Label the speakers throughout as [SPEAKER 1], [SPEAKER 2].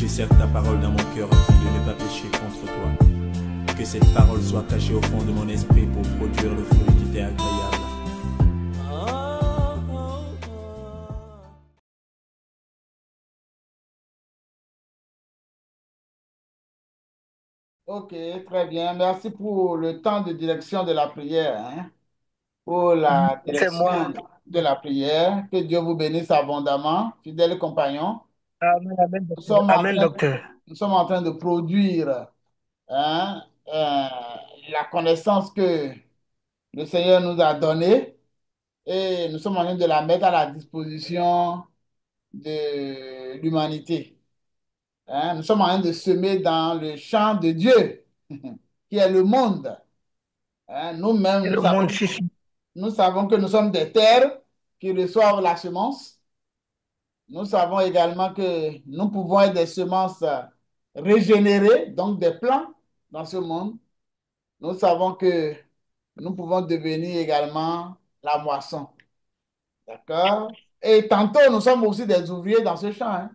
[SPEAKER 1] J'ai certes ta parole dans mon cœur afin de ne pas pécher contre toi. Que cette parole soit cachée au fond de mon esprit pour produire le fruit qui t'est agréable.
[SPEAKER 2] Ok, très bien. Merci pour le temps de direction de la prière, hein, pour la
[SPEAKER 3] C'est moi.
[SPEAKER 2] direction de la prière. Que Dieu vous bénisse abondamment, fidèles compagnons.
[SPEAKER 3] Amen, amen,
[SPEAKER 2] Nous
[SPEAKER 3] docteur.
[SPEAKER 2] sommes en
[SPEAKER 3] Amen,
[SPEAKER 2] train,
[SPEAKER 3] docteur.
[SPEAKER 2] nous sommes en train de produire, hein, la connaissance que le Seigneur nous a donnée et nous sommes en train de la mettre à la disposition de l'humanité, hein. Nous sommes en train de semer dans le champ de Dieu, qui est le monde. Hein. Nous-mêmes,
[SPEAKER 3] Et le monde, si, si.
[SPEAKER 2] nous savons que nous sommes des terres qui reçoivent la semence. Nous savons également que nous pouvons être des semences régénérées, donc des plants dans ce monde. Nous savons que nous pouvons devenir également la moisson. D'accord? Et tantôt, nous sommes aussi des ouvriers dans ce champ, hein,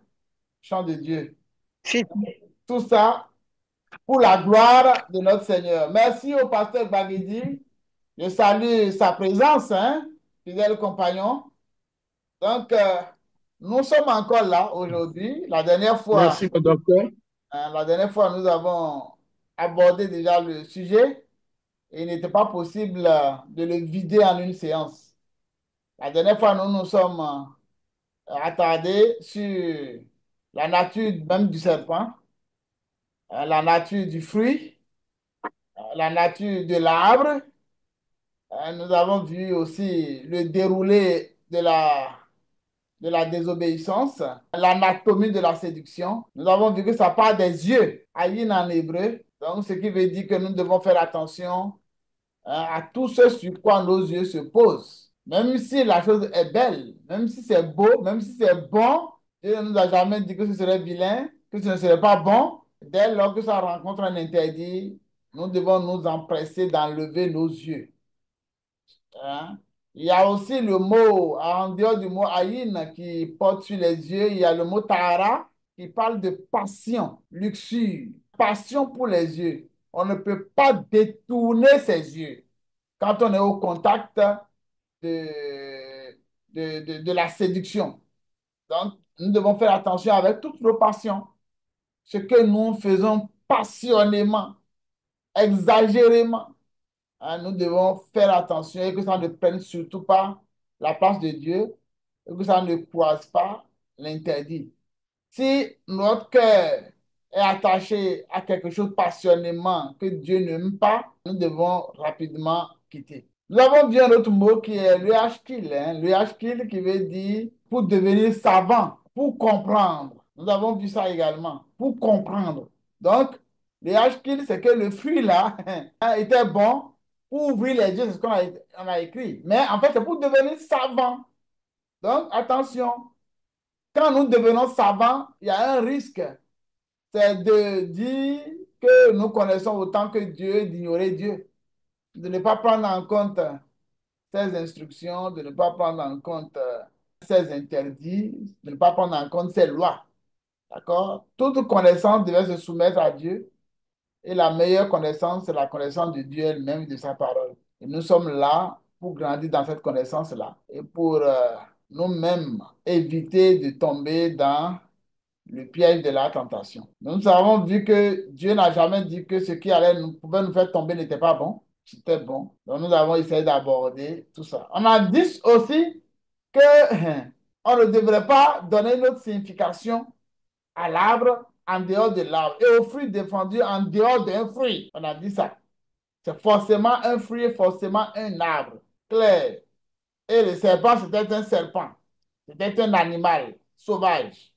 [SPEAKER 2] champ de Dieu.
[SPEAKER 3] Si, si.
[SPEAKER 2] Tout ça pour la gloire de notre Seigneur. Merci au pasteur Baguidi. Je salue sa présence, hein, fidèle compagnon. Donc, nous sommes encore là aujourd'hui.
[SPEAKER 4] Merci, mon docteur.
[SPEAKER 2] La dernière fois, nous avons abordé déjà le sujet et il n'était pas possible de le vider en une séance. La dernière fois, nous nous sommes attardés sur la nature même du serpent, la nature du fruit, la nature de l'arbre. Nous avons vu aussi le déroulé de la désobéissance, l'anatomie de la séduction. Nous avons vu que ça part des yeux, ayin en hébreu. Donc, ce qui veut dire que nous devons faire attention, hein, à tout ce sur quoi nos yeux se posent. Même si la chose est belle, même si c'est beau, même si c'est bon, Dieu ne nous a jamais dit que ce serait vilain, que ce ne serait pas bon. Dès lors que ça rencontre un interdit, nous devons nous empresser d'enlever nos yeux. Hein. Il y a aussi le mot, en dehors du mot aïn qui porte sur les yeux, il y a le mot tahara qui parle de passion, luxure, passion pour les yeux. On ne peut pas détourner ses yeux quand on est au contact de, de la séduction. Donc, nous devons faire attention avec toutes nos passions. Ce que nous faisons passionnément, exagérément, hein, nous devons faire attention et que ça ne prenne surtout pas la place de Dieu et que ça ne croise pas l'interdit. Si notre cœur est attaché à quelque chose passionnément que Dieu n'aime pas, nous devons rapidement quitter. Nous avons vu un autre mot qui est le hashkill, hein, le hashkill qui veut dire pour devenir savant, pour comprendre. Nous avons vu ça également, pour comprendre. Donc, le hashkill, c'est que le fruit là était bon pour ouvrir les yeux, c'est ce on a écrit. Mais en fait, c'est pour devenir savant. Donc, attention, quand nous devenons savants, il y a un risque, c'est de dire que nous connaissons autant que Dieu, d'ignorer Dieu, de ne pas prendre en compte ses instructions, de ne pas prendre en compte ses interdits, de ne pas prendre en compte ses lois. D'accord? Toute connaissance devait se soumettre à Dieu et la meilleure connaissance, c'est la connaissance de Dieu elle-même et de sa parole. Et nous sommes là pour grandir dans cette connaissance-là et pour nous-mêmes éviter de tomber dans le piège de la tentation. Nous avons vu que Dieu n'a jamais dit que ce qui allait pouvait nous faire tomber n'était pas bon. C'était bon. Donc nous avons essayé d'aborder tout ça. On a dit aussi que on ne devrait pas donner notre signification à l'arbre en dehors de l'arbre et au fruit défendu en dehors d'un fruit. On a dit ça. C'est forcément un fruit, forcément un arbre. Clair. Et le serpent, c'était un serpent. C'était un animal sauvage.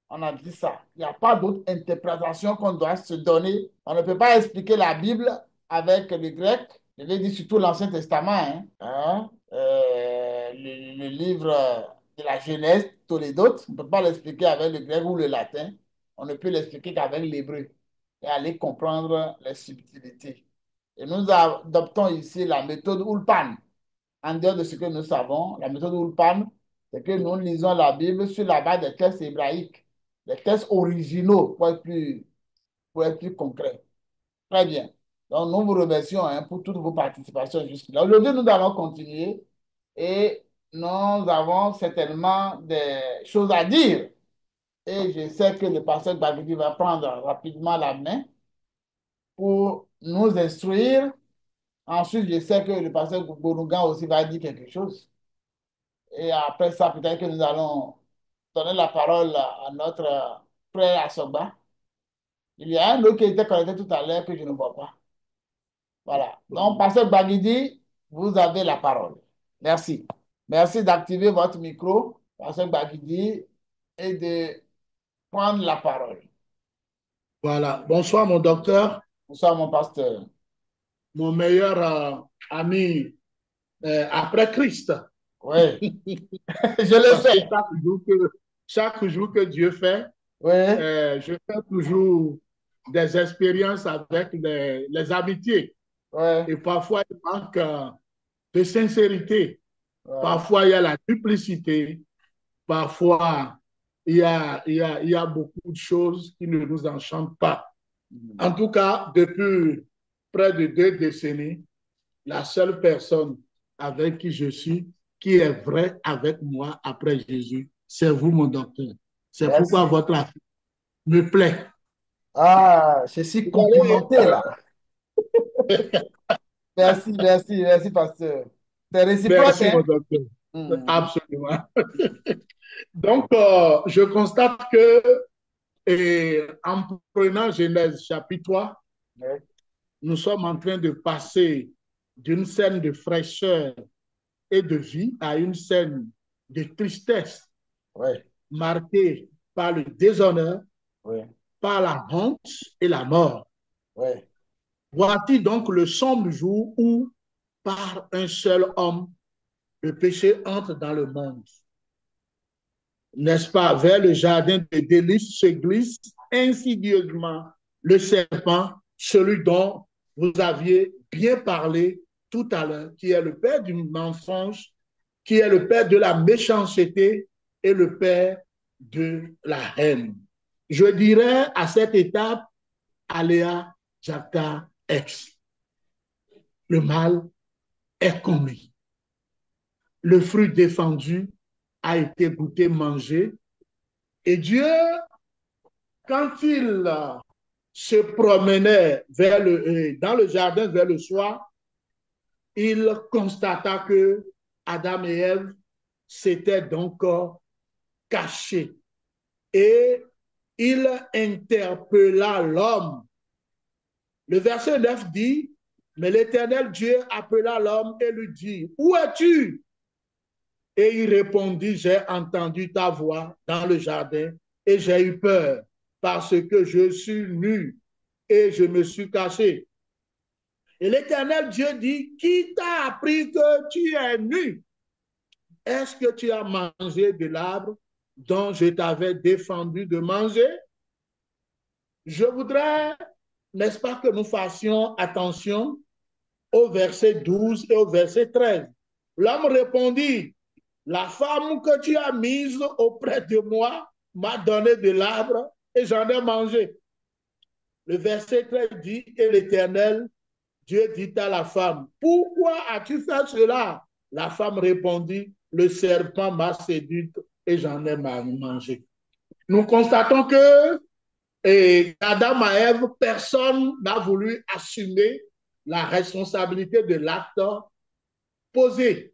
[SPEAKER 2] On a dit ça. Il n'y a pas d'autre interprétation qu'on doit se donner. On ne peut pas expliquer la Bible avec le grec. Je vais dire surtout l'Ancien Testament, hein. Hein? Le livre de la Genèse, tous les autres. On ne peut pas l'expliquer avec le grec ou le latin. On ne peut l'expliquer qu'avec l'hébreu et aller comprendre les subtilités. Et nous adoptons ici la méthode Ulpan. En dehors de ce que nous savons, la méthode Ulpan, c'est que nous lisons la Bible sur la base des textes hébraïques les textes originaux pour être plus concret. Très bien. Donc, nous vous remercions hein, pour toutes vos participations jusque-là. Aujourd'hui, nous allons continuer et nous avons certainement des choses à dire. Et je sais que le pasteur Bagudi va prendre rapidement la main pour nous instruire. Ensuite, je sais que le pasteur Bourougan aussi va dire quelque chose. Et après ça, peut-être que nous allons donner la parole à notre frère Assoba. Il y a un autre qui était connecté tout à l'heure que je ne vois pas. Voilà. Donc, pasteur Bagudi, vous avez la parole. Merci. Merci d'activer votre micro, pasteur Bagudi, et de prendre la parole.
[SPEAKER 4] Voilà. Bonsoir, mon docteur,
[SPEAKER 2] Bonsoir, mon pasteur.
[SPEAKER 4] mon meilleur ami après Christ.
[SPEAKER 2] Oui, je le
[SPEAKER 4] Parce que
[SPEAKER 2] sais.
[SPEAKER 4] chaque jour que Dieu fait,
[SPEAKER 2] Oui,
[SPEAKER 4] je fais toujours des expériences avec les amitiés.
[SPEAKER 2] oui,
[SPEAKER 4] Et parfois, il manque de sincérité.
[SPEAKER 2] oui.
[SPEAKER 4] Parfois, il y a la duplicité. Parfois, il y a beaucoup de choses qui ne nous enchantent pas. En tout cas, depuis près de 2 décennies, la seule personne avec qui je suis, qui est vraie avec moi après Jésus, c'est vous, mon docteur. C'est
[SPEAKER 2] Merci.
[SPEAKER 4] pourquoi votre affaire me plaît.
[SPEAKER 2] Ah, je suis complimenté là. Merci, merci, merci, pasteur. C'est réciproque,
[SPEAKER 4] Merci, mon
[SPEAKER 2] hein?
[SPEAKER 4] docteur.
[SPEAKER 2] Mhm.
[SPEAKER 4] Absolument. Donc, je constate que, en prenant Genèse chapitre 3,
[SPEAKER 2] Oui,
[SPEAKER 4] nous sommes en train de passer d'une scène de fraîcheur et de vie à une scène de tristesse
[SPEAKER 2] oui,
[SPEAKER 4] marquée par le déshonneur,
[SPEAKER 2] oui,
[SPEAKER 4] par la honte et la mort.
[SPEAKER 2] oui.
[SPEAKER 4] Voici donc le sombre jour où, par un seul homme, le péché entre dans le monde. N'est-ce pas? Vers le jardin de délices se glisse insidieusement le serpent, celui dont vous aviez bien parlé tout à l'heure, qui est le père du mensonge, qui est le père de la méchanceté et le père de la haine. Je dirais à cette étape, Alea Jacta Ex. Le mal est commis. Le fruit défendu a été goûté, mangé. Et Dieu, quand il se promenait dans le jardin vers le soir, il constata que Adam et Ève s'étaient donc cachés. Et il interpella l'homme. Le verset 9 dit, mais l'Éternel Dieu appela l'homme et lui dit, où es-tu? Et il répondit, j'ai entendu ta voix dans le jardin et j'ai eu peur parce que je suis nu et je me suis caché. Et l'Éternel Dieu dit, qui t'a appris que tu es nu? Est-ce que tu as mangé de l'arbre dont je t'avais défendu de manger? Je voudrais, n'est-ce pas, que nous fassions attention au verset 12 et au verset 13. L'homme répondit, la femme que tu as mise auprès de moi m'a donné de l'arbre et j'en ai mangé. Le verset 13 dit, et l'Éternel, Dieu dit à la femme, pourquoi as-tu fait cela? La femme répondit, le serpent m'a séduite et j'en ai mangé. Nous constatons que Adam et Ève, personne n'a voulu assumer la responsabilité de l'acte posé.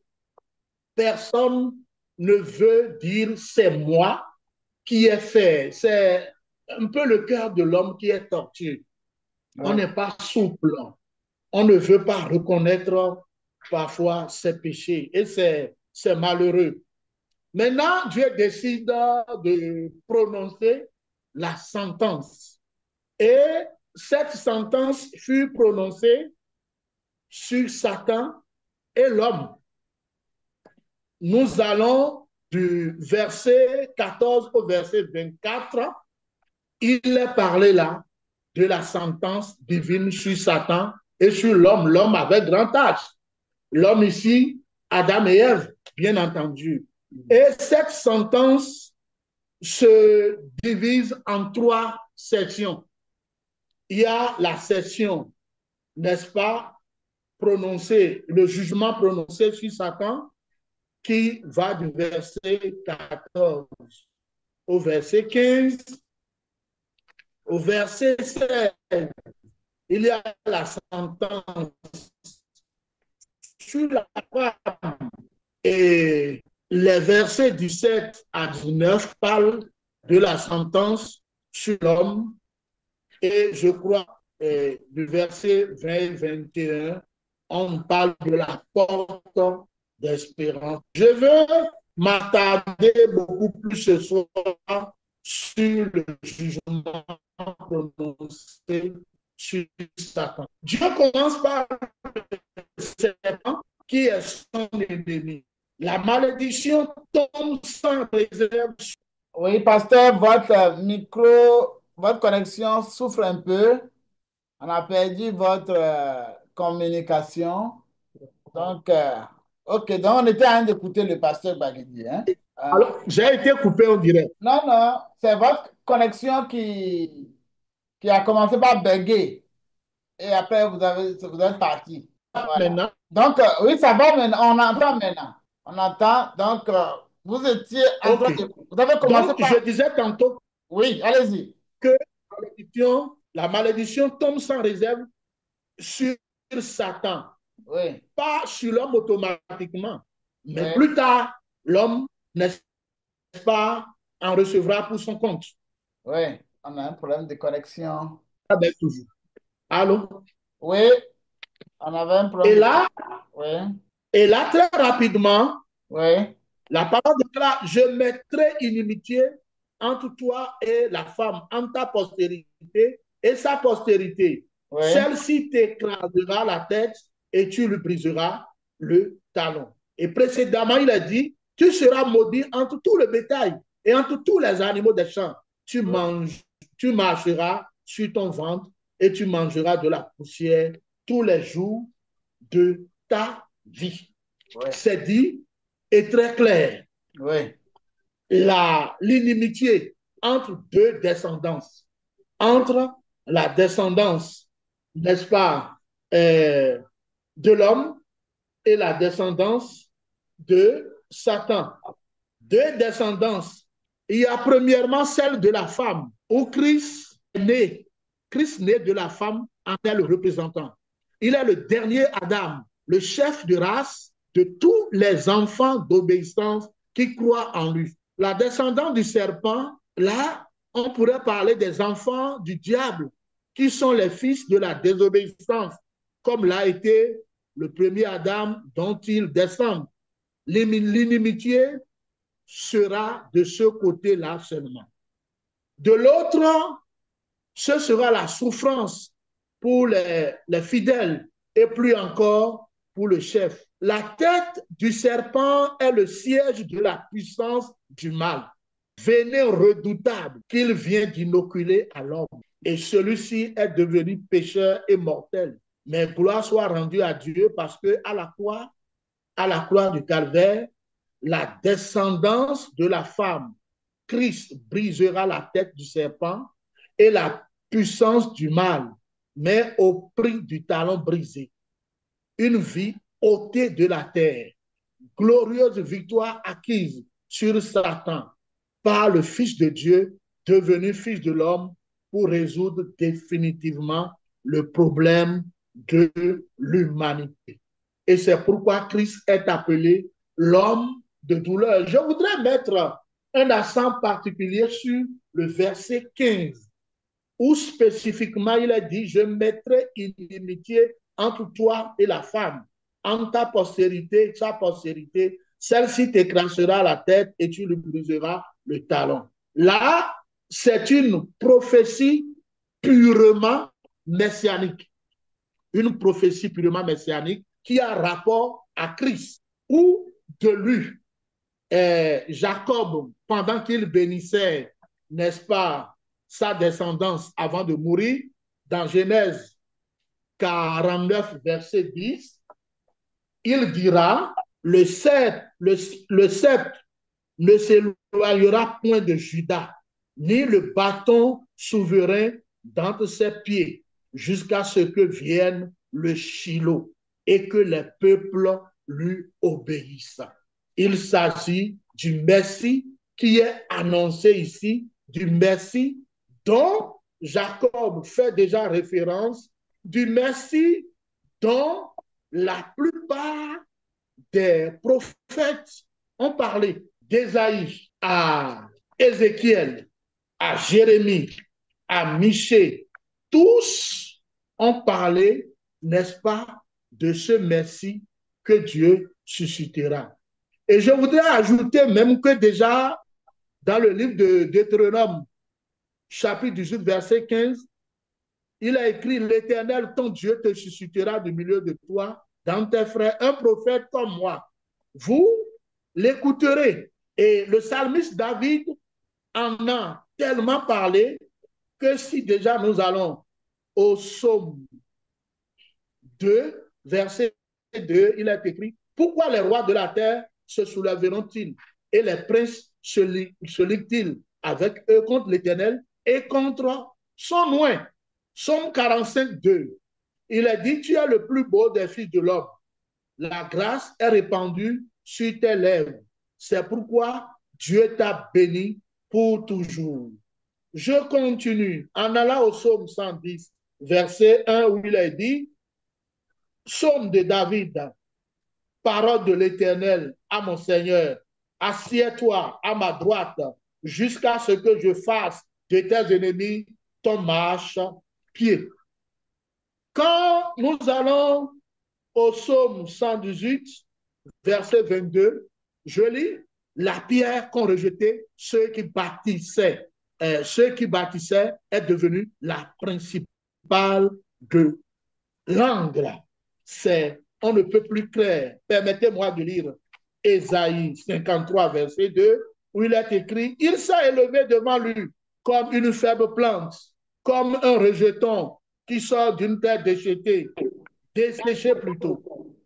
[SPEAKER 4] Personne ne veut dire c'est moi qui ai fait. C'est un peu le cœur de l'homme qui est tortueux. On n'est pas souple. On ne veut pas reconnaître parfois ses péchés. Et c'est malheureux. Maintenant, Dieu décide de prononcer la sentence. Et cette sentence fut prononcée sur Satan et l'homme. Nous allons du verset 14 au verset 24. Il est parlé là de la sentence divine sur Satan et sur l'homme, l'homme avec grand H. L'homme ici, Adam et Ève, bien entendu. Et cette sentence se divise en trois sections. Il y a la section, n'est-ce pas, prononcée, le jugement prononcé sur Satan, qui va du verset 14 au verset 15. Au verset 16, il y a la sentence sur la femme. Et les versets 17 à 19 parlent de la sentence sur l'homme. Et je crois, du verset 20-21, on parle de la porte d'espérance. Je veux m'attarder beaucoup plus ce soir sur le jugement prononcé sur Satan. Dieu commence par le serpent qui est son ennemi. La malédiction tombe sans réserve.
[SPEAKER 2] Oui, pasteur, votre connexion souffre un peu. On a perdu votre communication. Donc, OK, donc on était en train d'écouter le pasteur Baguidi. Hein?
[SPEAKER 4] Alors, j'ai été coupé en direct.
[SPEAKER 2] Non, non, c'est votre connexion qui a commencé par bugger. Et après, vous êtes parti. Voilà.
[SPEAKER 4] Maintenant,
[SPEAKER 2] Donc, oui, ça va maintenant. On entend maintenant. On entend. Donc, vous étiez en train de... Vous avez commencé
[SPEAKER 4] donc,
[SPEAKER 2] par...
[SPEAKER 4] je disais tantôt
[SPEAKER 2] Oui, allez-y.
[SPEAKER 4] que la malédiction tombe sans réserve sur Satan,
[SPEAKER 2] Oui,
[SPEAKER 4] pas sur l'homme automatiquement. Mais
[SPEAKER 2] oui.
[SPEAKER 4] plus tard, l'homme, n'est-ce pas, en recevra pour son compte.
[SPEAKER 2] Oui, on a un problème de connexion.
[SPEAKER 4] Ah ben, toujours. Allô?
[SPEAKER 2] Oui, on avait un problème. Oui,
[SPEAKER 4] Et là, très rapidement,
[SPEAKER 2] oui,
[SPEAKER 4] la parole de là, je mettrai inimitié entre toi et la femme, entre ta postérité et sa postérité.
[SPEAKER 2] oui.
[SPEAKER 4] Celle-ci t'écrasera la tête et tu lui briseras le talon. Et précédemment, il a dit, tu seras maudit entre tout le bétail et entre tous les animaux des champs. Tu marcheras sur ton ventre et tu mangeras de la poussière tous les jours de ta vie.
[SPEAKER 2] Oui.
[SPEAKER 4] C'est dit et très clair.
[SPEAKER 2] Oui.
[SPEAKER 4] L'inimitié entre deux descendances, entre la descendance, n'est-ce pas, de l'homme et la descendance de Satan. Deux descendances. Il y a premièrement celle de la femme, où Christ est né. Christ né de la femme en est le représentant. Il est le dernier Adam, le chef de race de tous les enfants d'obéissance qui croient en lui. La descendance du serpent, là, on pourrait parler des enfants du diable, qui sont les fils de la désobéissance, comme l'a été le premier Adam dont ils descendent. L'inimitié sera de ce côté-là seulement. De l'autre, ce sera la souffrance pour les fidèles et plus encore pour le chef. La tête du serpent est le siège de la puissance du mal, venin redoutable qu'il vient d'inoculer à l'homme. Et celui-ci est devenu pécheur et mortel. Mais gloire soit rendue à Dieu parce qu'à la croix du calvaire, la descendance de la femme, Christ brisera la tête du serpent et la puissance du mal, mais au prix du talon brisé. Une vie ôtée de la terre, glorieuse victoire acquise sur Satan par le Fils de Dieu, devenu Fils de l'homme, pour résoudre définitivement le problème de l'humanité. Et c'est pourquoi Christ est appelé l'homme de douleur. Je voudrais mettre un accent particulier sur le verset 15, où spécifiquement il est dit, je mettrai inimitié entre toi et la femme, entre ta postérité et sa postérité, celle-ci t'écrasera la tête et tu lui briseras le talon. Là, c'est une prophétie purement messianique. Une prophétie purement messianique qui a rapport à Christ, ou de lui. Jacob, pendant qu'il bénissait, n'est-ce pas, sa descendance avant de mourir, dans Genèse 49, verset 10, il dira, le sceptre ne s'éloignera point de Juda, ni le bâton souverain d'entre ses pieds, jusqu'à ce que vienne le Shiloh et que les peuples lui obéissent. Il s'agit du Messie qui est annoncé ici, du Messie dont Jacob fait déjà référence, du Messie dont la plupart des prophètes ont parlé, d'Ésaïe à Ézéchiel, à Jérémie, à Michée. Tous ont parlé, n'est-ce pas, de ce Messie que Dieu suscitera. Et je voudrais ajouter même que déjà dans le livre de Deutéronome, chapitre 18, verset 15, il a écrit: l'Éternel, ton Dieu, te suscitera du milieu de toi, dans tes frères, un prophète comme moi. Vous l'écouterez. Et le psalmiste David en a tellement parlé que si déjà nous allons au psaume 2, verset 2, il est écrit: pourquoi les rois de la terre se soulèveront-ils et les princes se liguent-ils avec eux contre l'Éternel et contre son oint? Psaume 45, 2. Il est dit: tu es le plus beau des fils de l'homme. La grâce est répandue sur tes lèvres. C'est pourquoi Dieu t'a béni pour toujours. Je continue en allant au psaume 110, verset 1, où il est dit: psaume de David, parole de l'Éternel à mon Seigneur, assieds-toi à ma droite jusqu'à ce que je fasse de tes ennemis ton marche-pied. Quand nous allons au psaume 118, verset 22, je lis: la pierre qu'ont rejetée ceux qui bâtissaient est devenue la principale de l'angle. On ne peut plus clair. Permettez-moi de lire Ésaïe 53, verset 2, où il est écrit: il s'est élevé devant lui comme une faible plante, comme un rejeton qui sort d'une terre desséchée plutôt.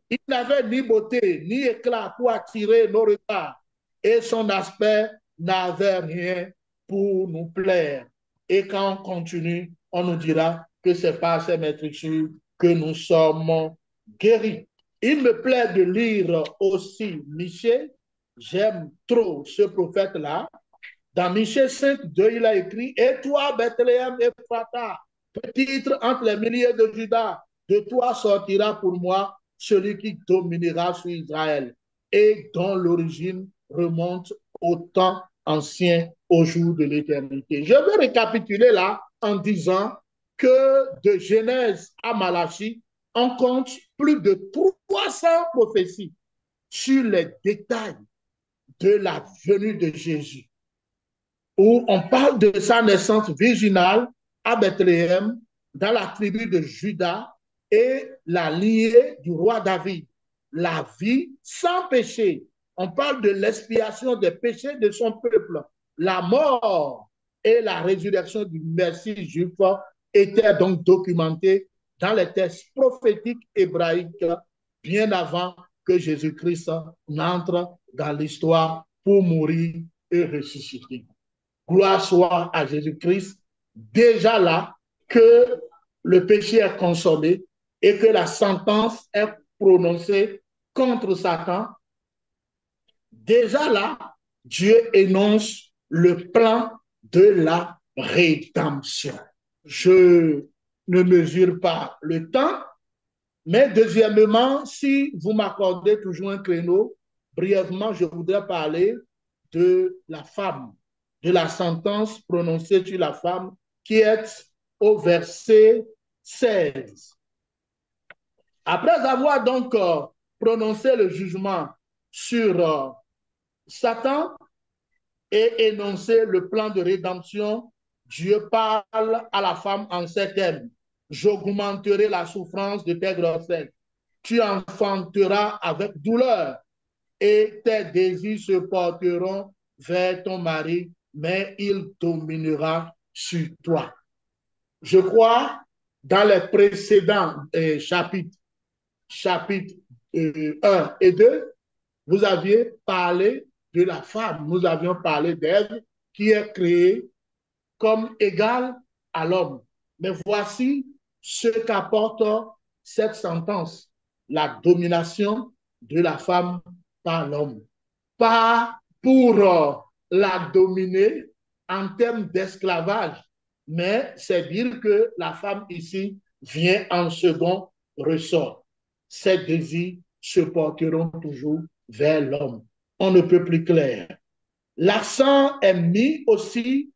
[SPEAKER 4] Il n'avait ni beauté, ni éclat pour attirer nos regards, et son aspect n'avait rien pour nous plaire. Et quand on continue, on nous dira que c'est par ces maîtrisures que nous sommes guéris. Il me plaît de lire aussi Michée. J'aime trop ce prophète-là. Dans Michée 5, 2, il a écrit: et toi, Bethléem Ephrata, petite entre les milliers de Juda, de toi sortira pour moi celui qui dominera sur Israël et dont l'origine remonte au temps ancien, au jour de l'éternité. Je vais récapituler là en disant que de Genèse à Malachie, on compte plus de 300 prophéties sur les détails de la venue de Jésus, où on parle de sa naissance virginale à Bethléem, dans la tribu de Juda, et la lignée du roi David, la vie sans péché. On parle de l'expiation des péchés de son peuple. La mort et la résurrection du Messie juif étaient donc documentées dans les textes prophétiques hébraïques bien avant que Jésus-Christ n'entre dans l'histoire pour mourir et ressusciter. Gloire soit à Jésus-Christ, déjà là que le péché est consommé et que la sentence est prononcée contre Satan. Déjà là, Dieu énonce le plan de la rédemption. Je ne mesure pas le temps, mais deuxièmement, si vous m'accordez toujours un créneau, brièvement, je voudrais parler de la femme, de la sentence prononcée sur la femme qui est au verset 16. Après avoir donc prononcé le jugement sur Satan et énoncé le plan de rédemption, Dieu parle à la femme en ces termes: j'augmenterai la souffrance de tes grossesses, tu enfanteras avec douleur et tes désirs se porteront vers ton mari, mais il dominera sur toi. Je crois, dans les précédents chapitres 1 et 2, vous aviez parlé de la femme. Nous avions parlé d'Ève qui est créée comme égale à l'homme. Mais voici ce qu'apporte cette sentence, la domination de la femme par l'homme. Pas pour la dominer en termes d'esclavage, mais c'est dire que la femme ici vient en second ressort. Ses désirs se porteront toujours vers l'homme. On ne peut plus clair. L'accent est mis aussi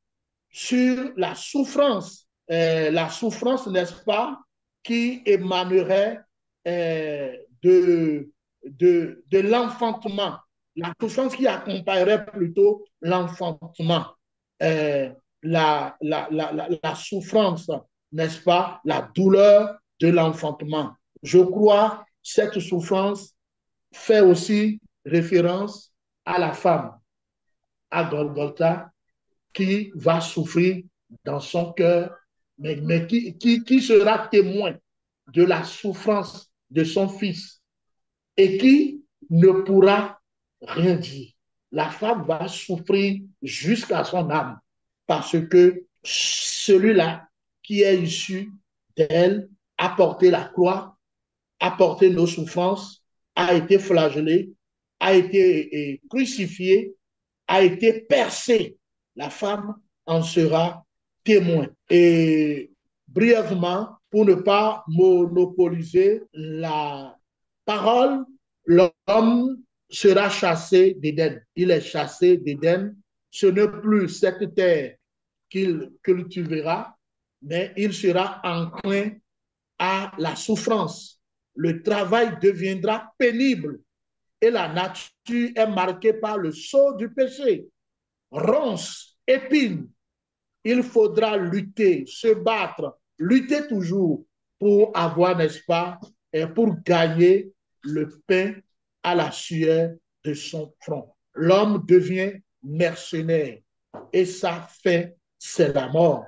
[SPEAKER 4] sur la souffrance, n'est-ce pas, qui émanerait de l'enfantement, la souffrance qui accompagnerait plutôt l'enfantement, euh, la souffrance, n'est-ce pas, la douleur de l'enfantement. Je crois cette souffrance fait aussi référence à la femme, à Golgotha, qui va souffrir dans son cœur, mais qui sera témoin de la souffrance de son fils et qui ne pourra rien dire. La femme va souffrir jusqu'à son âme parce que celui-là qui est issu d'elle a porté la croix, a porté nos souffrances, a été flagellé, a été crucifié, a été percé. La femme en sera témoin. Et brièvement, pour ne pas monopoliser la parole, l'homme sera chassé d'Éden. Il est chassé d'Éden. Ce n'est plus cette terre qu'il cultivera, mais il sera enclin à la souffrance. Le travail deviendra pénible et la nature est marquée par le sceau du péché. Ronces, épines, il faudra lutter, se battre, lutter toujours pour avoir, n'est-ce pas, et pour gagner le pain à la sueur de son front. L'homme devient mercenaire et sa fin, c'est la mort.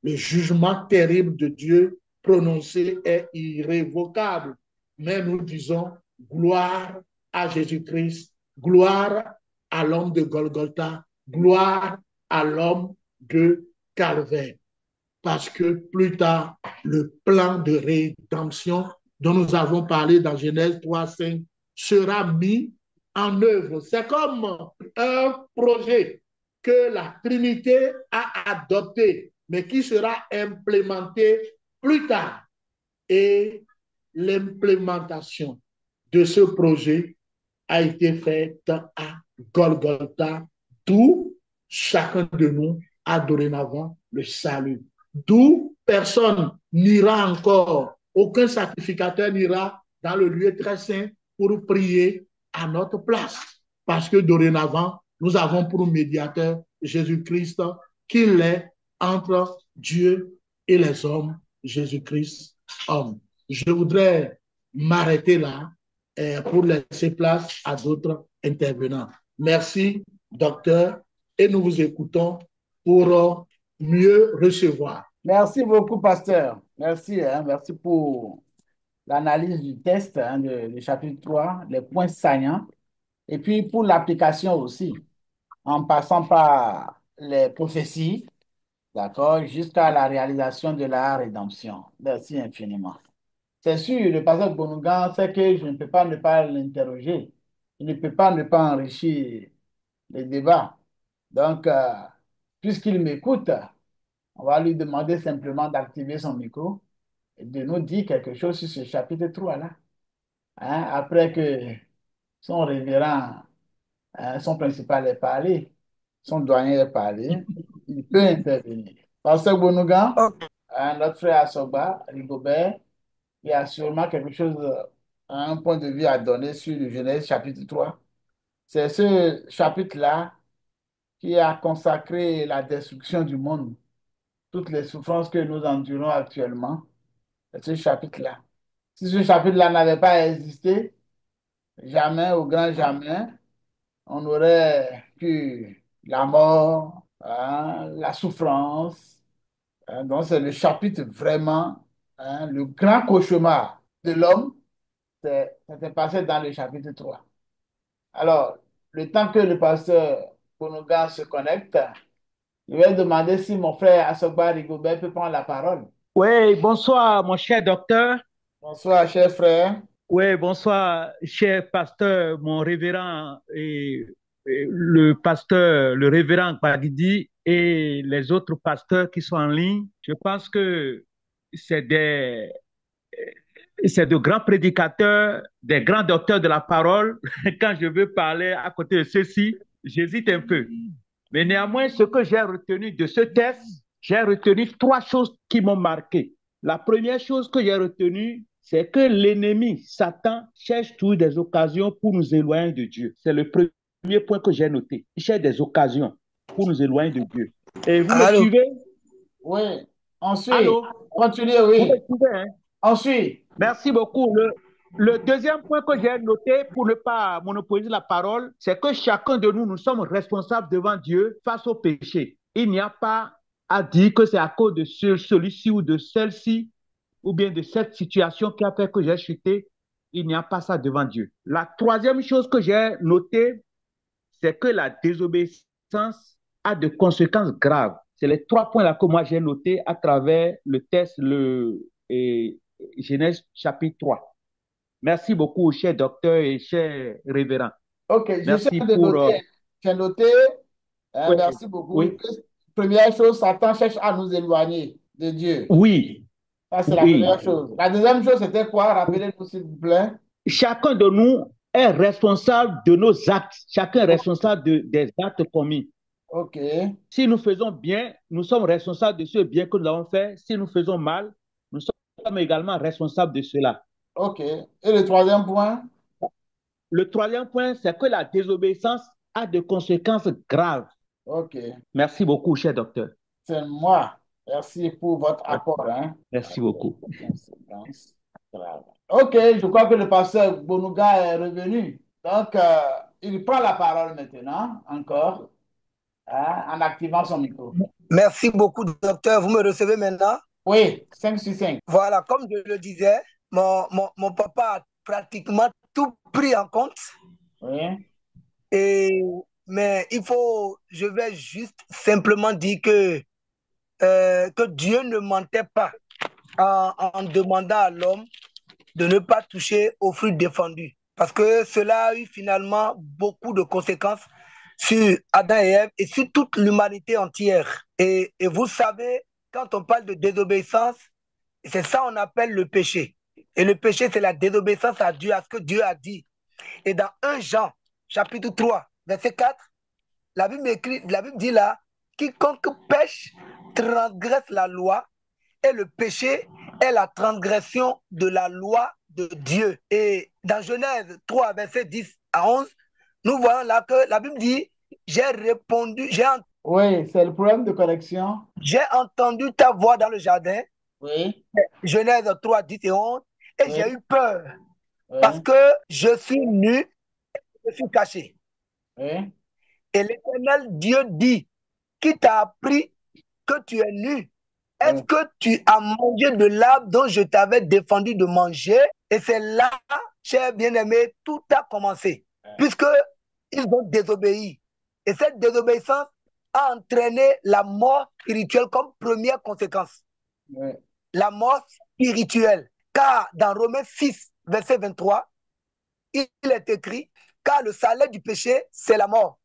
[SPEAKER 4] Le jugement terrible de Dieu prononcé est irrévocable. Mais nous disons gloire à Jésus-Christ, gloire à l'homme de Golgotha, gloire à l'homme de Calvaire. Parce que plus tard, le plan de rédemption dont nous avons parlé dans Genèse 3:5 sera mis en œuvre. C'est comme un projet que la Trinité a adopté, mais qui sera implémenté plus tard. Et l'implémentation de ce projet a été faite à Golgotha, d'où chacun de nous a dorénavant le salut. D'où personne n'ira encore, aucun sacrificateur n'ira dans le lieu très saint pour prier à notre place. Parce que dorénavant, nous avons pour médiateur Jésus-Christ, qu'il est entre Dieu et les hommes, Jésus-Christ, homme. Je voudrais m'arrêter là pour laisser place à d'autres intervenants. Merci, docteur, et nous vous écoutons pour mieux recevoir.
[SPEAKER 2] Merci beaucoup, pasteur. Merci, merci pour l'analyse du texte du chapitre 3, les points saillants, et puis pour l'application aussi, en passant par les prophéties, d'accord, jusqu'à la réalisation de la rédemption. Merci infiniment. C'est sûr, le pasteur Bonougan sait que je ne peux pas ne pas l'interroger. Je ne peux pas ne pas enrichir les débats. Donc, puisqu'il m'écoute, on va lui demander simplement d'activer son micro et de nous dire quelque chose sur ce chapitre 3-là. Après que son révérend, son principal est parlé, son doyen est parlé, il peut intervenir. Pasteur Bonougan,
[SPEAKER 3] Ok.
[SPEAKER 2] notre frère Assoba, Rigobert, il y a sûrement quelque chose, un point de vue à donner sur le Genèse chapitre 3. C'est ce chapitre-là qui a consacré la destruction du monde, toutes les souffrances que nous endurons actuellement. C'est ce chapitre-là. Si ce chapitre-là n'avait pas existé, jamais, au grand jamais, on aurait pu la mort, la souffrance. Donc c'est le chapitre vraiment, le grand cauchemar de l'homme. C'était passé dans le chapitre 3. Alors, le temps que le pasteur Bonoga se connecte, je vais demander si mon frère Asogba Rigobert peut prendre la parole.
[SPEAKER 3] Oui, bonsoir, mon cher docteur.
[SPEAKER 2] Bonsoir, cher frère.
[SPEAKER 3] Oui, bonsoir, cher pasteur, mon révérend et le pasteur, le révérend Gbagidi et les autres pasteurs qui sont en ligne. Je pense que c'est des, c'est de grands prédicateurs, des grands docteurs de la parole. Quand je veux parler à côté de ceux-ci, j'hésite un peu. Mais néanmoins, ce que j'ai retenu de ce test, j'ai retenu trois choses qui m'ont marqué. La première chose que j'ai retenue, c'est que l'ennemi, Satan, cherche toujours des occasions pour nous éloigner de Dieu. C'est le premier point que j'ai noté. Il cherche des occasions pour nous éloigner de Dieu. Et vous me suivez?
[SPEAKER 2] Oui, on suit.
[SPEAKER 3] Allô?
[SPEAKER 2] Continuez,
[SPEAKER 3] Vous
[SPEAKER 2] oui.
[SPEAKER 3] me suivez, hein?
[SPEAKER 2] On suit.
[SPEAKER 3] Merci beaucoup. Le deuxième point que j'ai noté, pour ne pas monopoliser la parole, c'est que chacun de nous, nous sommes responsables devant Dieu face au péché. Il n'y a pas à dire que c'est à cause de celui-ci ou de celle-ci, ou bien de cette situation qui a fait que j'ai chuté. Il n'y a pas ça devant Dieu. La troisième chose que j'ai notée, c'est que la désobéissance a de conséquences graves. C'est les trois points là que moi j'ai notés à travers le test, Genèse chapitre 3. Merci beaucoup, cher docteur et cher révérend.
[SPEAKER 2] Ok,
[SPEAKER 3] Merci
[SPEAKER 2] j'essaie de
[SPEAKER 3] pour...
[SPEAKER 2] noter. J'ai noté.
[SPEAKER 3] oui,
[SPEAKER 2] Merci beaucoup.
[SPEAKER 3] oui,
[SPEAKER 2] Première chose, Satan cherche à nous éloigner de Dieu.
[SPEAKER 3] oui,
[SPEAKER 2] Ça, c'est la
[SPEAKER 3] oui.
[SPEAKER 2] première chose. La deuxième chose, c'était quoi? Rappelez-nous, s'il vous plaît.
[SPEAKER 3] Chacun de nous est responsable de nos actes. Chacun est responsable des actes commis.
[SPEAKER 2] Ok.
[SPEAKER 3] Si nous faisons bien, nous sommes responsables de ce bien que nous avons fait. Si nous faisons mal, nous sommes également responsables de cela.
[SPEAKER 2] Ok. Et le troisième point?
[SPEAKER 3] Le troisième point, c'est que la désobéissance a de conséquences graves.
[SPEAKER 2] Ok.
[SPEAKER 3] Merci beaucoup, cher docteur.
[SPEAKER 2] C'est moi. Merci pour votre apport. Hein.
[SPEAKER 3] Merci beaucoup.
[SPEAKER 2] Conséquences graves. Ok, je crois que le pasteur Bonuga est revenu. Donc, il prend la parole maintenant, encore, hein, en activant son micro.
[SPEAKER 5] Merci beaucoup, docteur. Vous me recevez maintenant?
[SPEAKER 2] Oui, 5 sur 5.
[SPEAKER 5] Voilà, comme je le disais, mon papa a pratiquement tout pris en compte.
[SPEAKER 2] Oui.
[SPEAKER 5] Mais je vais juste simplement dire que Dieu ne mentait pas en demandant à l'homme de ne pas toucher aux fruits défendus. Parce que cela a eu finalement beaucoup de conséquences sur Adam et Ève et sur toute l'humanité entière. Et vous savez, quand on parle de désobéissance, c'est ça qu'on appelle le péché. Et le péché, c'est la désobéissance à Dieu, à ce que Dieu a dit. Et dans 1 Jean, chapitre 3, verset 4, la Bible dit là, quiconque pêche transgresse la loi, et le péché est la transgression de la loi de Dieu. Et dans Genèse 3, verset 10 à 11, nous voyons là que la Bible dit,
[SPEAKER 2] oui, c'est le problème de connexion.
[SPEAKER 5] J'ai entendu ta voix dans le jardin.
[SPEAKER 2] Oui.
[SPEAKER 5] Genèse 3, 10 et 11. Et
[SPEAKER 2] Oui.
[SPEAKER 5] j'ai eu peur.
[SPEAKER 2] Oui.
[SPEAKER 5] Parce que je suis nu et je suis caché.
[SPEAKER 2] Oui.
[SPEAKER 5] Et l'Éternel Dieu dit, qui t'a appris que tu es nu? Est-ce que tu as mangé de l'arbre dont je t'avais défendu de manger? Et c'est là, cher bien-aimé, tout a commencé. Puisqu'ils ont désobéi. Et cette désobéissance a entraîné la mort spirituelle comme première conséquence.
[SPEAKER 2] Oui.
[SPEAKER 5] La mort spirituelle. Car dans Romains 6, verset 23, il est écrit, car le salaire du péché, c'est la mort.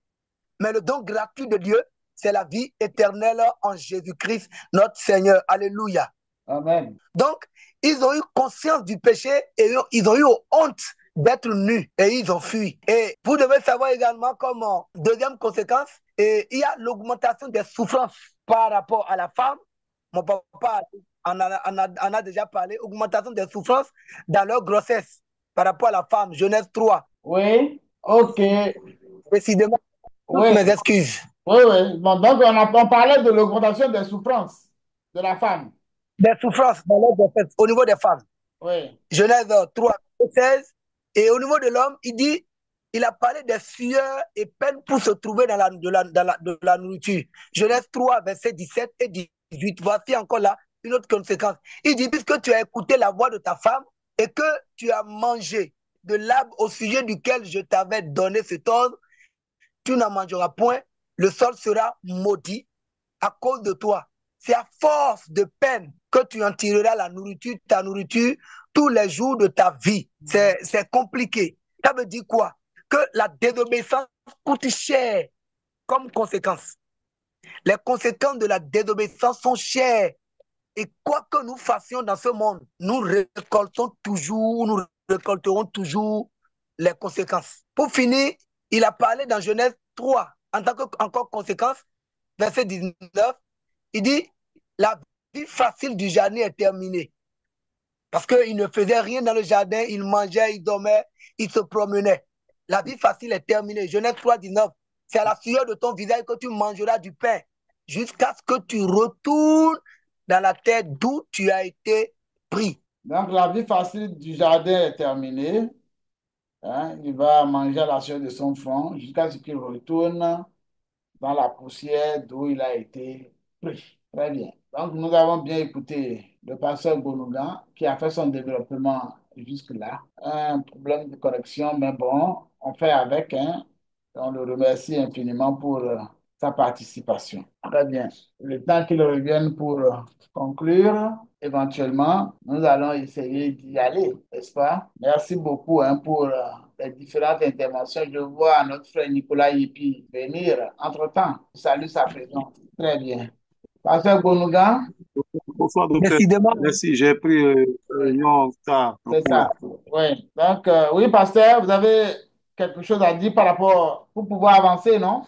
[SPEAKER 5] Mais le don gratuit de Dieu, c'est la vie éternelle en Jésus-Christ, notre Seigneur. Alléluia.
[SPEAKER 2] Amen.
[SPEAKER 5] Donc, ils ont eu conscience du péché et ils ont eu honte d'être nus et ils ont fui. Et vous devez savoir également comme deuxième conséquence, il y a l'augmentation des souffrances par rapport à la femme. Mon papa en a déjà parlé, augmentation des souffrances dans leur grossesse par rapport à la femme. Genèse 3.
[SPEAKER 2] Oui, ok.
[SPEAKER 5] Précisément.
[SPEAKER 2] Oui.
[SPEAKER 5] Mes excuses.
[SPEAKER 2] Oui, oui. Bon, donc, on parlait de l'augmentation des souffrances de la femme.
[SPEAKER 5] Des souffrances dans leur grossesse au niveau des femmes.
[SPEAKER 2] Oui.
[SPEAKER 5] Genèse 3, 16. Et au niveau de l'homme, il a parlé des sueurs et peines pour se trouver dans la nourriture. Genèse 3, verset 17 et 18. Voici encore là une autre conséquence. Il dit, puisque tu as écouté la voix de ta femme et que tu as mangé de l'arbre au sujet duquel je t'avais donné cet ordre, tu n'en mangeras point, le sol sera maudit à cause de toi. C'est à force de peine que tu en tireras ta nourriture tous les jours de ta vie. C'est compliqué. Ça veut dire quoi? Que la désobéissance coûte cher comme conséquence. Les conséquences de la désobéissance sont chères. Et quoi que nous fassions dans ce monde, nous récolterons toujours les conséquences. Pour finir, il a parlé dans Genèse 3, en tant que encore conséquence, verset 19, il dit, la vie facile du jardin est terminée. Parce qu'il ne faisait rien dans le jardin, il mangeait, il dormait, il se promenait. La vie facile est terminée. Genèse 3, 19, c'est à la sueur de ton visage que tu mangeras du pain, jusqu'à ce que tu retournes dans la terre d'où tu as été pris.
[SPEAKER 2] Donc, la vie facile du jardin est terminée. Hein, il va manger à la sueur de son front jusqu'à ce qu'il retourne dans la poussière d'où il a été pris. Très bien. Donc, nous avons bien écouté le pasteur Golougan qui a fait son développement jusque-là. Un problème de correction, mais bon, on fait avec. Hein. On le remercie infiniment pour sa participation. Très bien. Le temps qu'il revienne pour conclure, éventuellement, nous allons essayer d'y aller, n'est-ce pas? Merci beaucoup hein, pour les différentes interventions. Je vois notre frère Nicolas Yipi venir entre-temps. Je salue sa présence. Très bien. Pasteur Gonougan?
[SPEAKER 6] Bonsoir, docteur.
[SPEAKER 5] Décidément,
[SPEAKER 6] Merci, j'ai pris
[SPEAKER 2] Oui,
[SPEAKER 6] réunion tard.
[SPEAKER 2] c'est ça. Oui. Donc, oui, pasteur, vous avez quelque chose à dire par rapport, pour pouvoir avancer, non?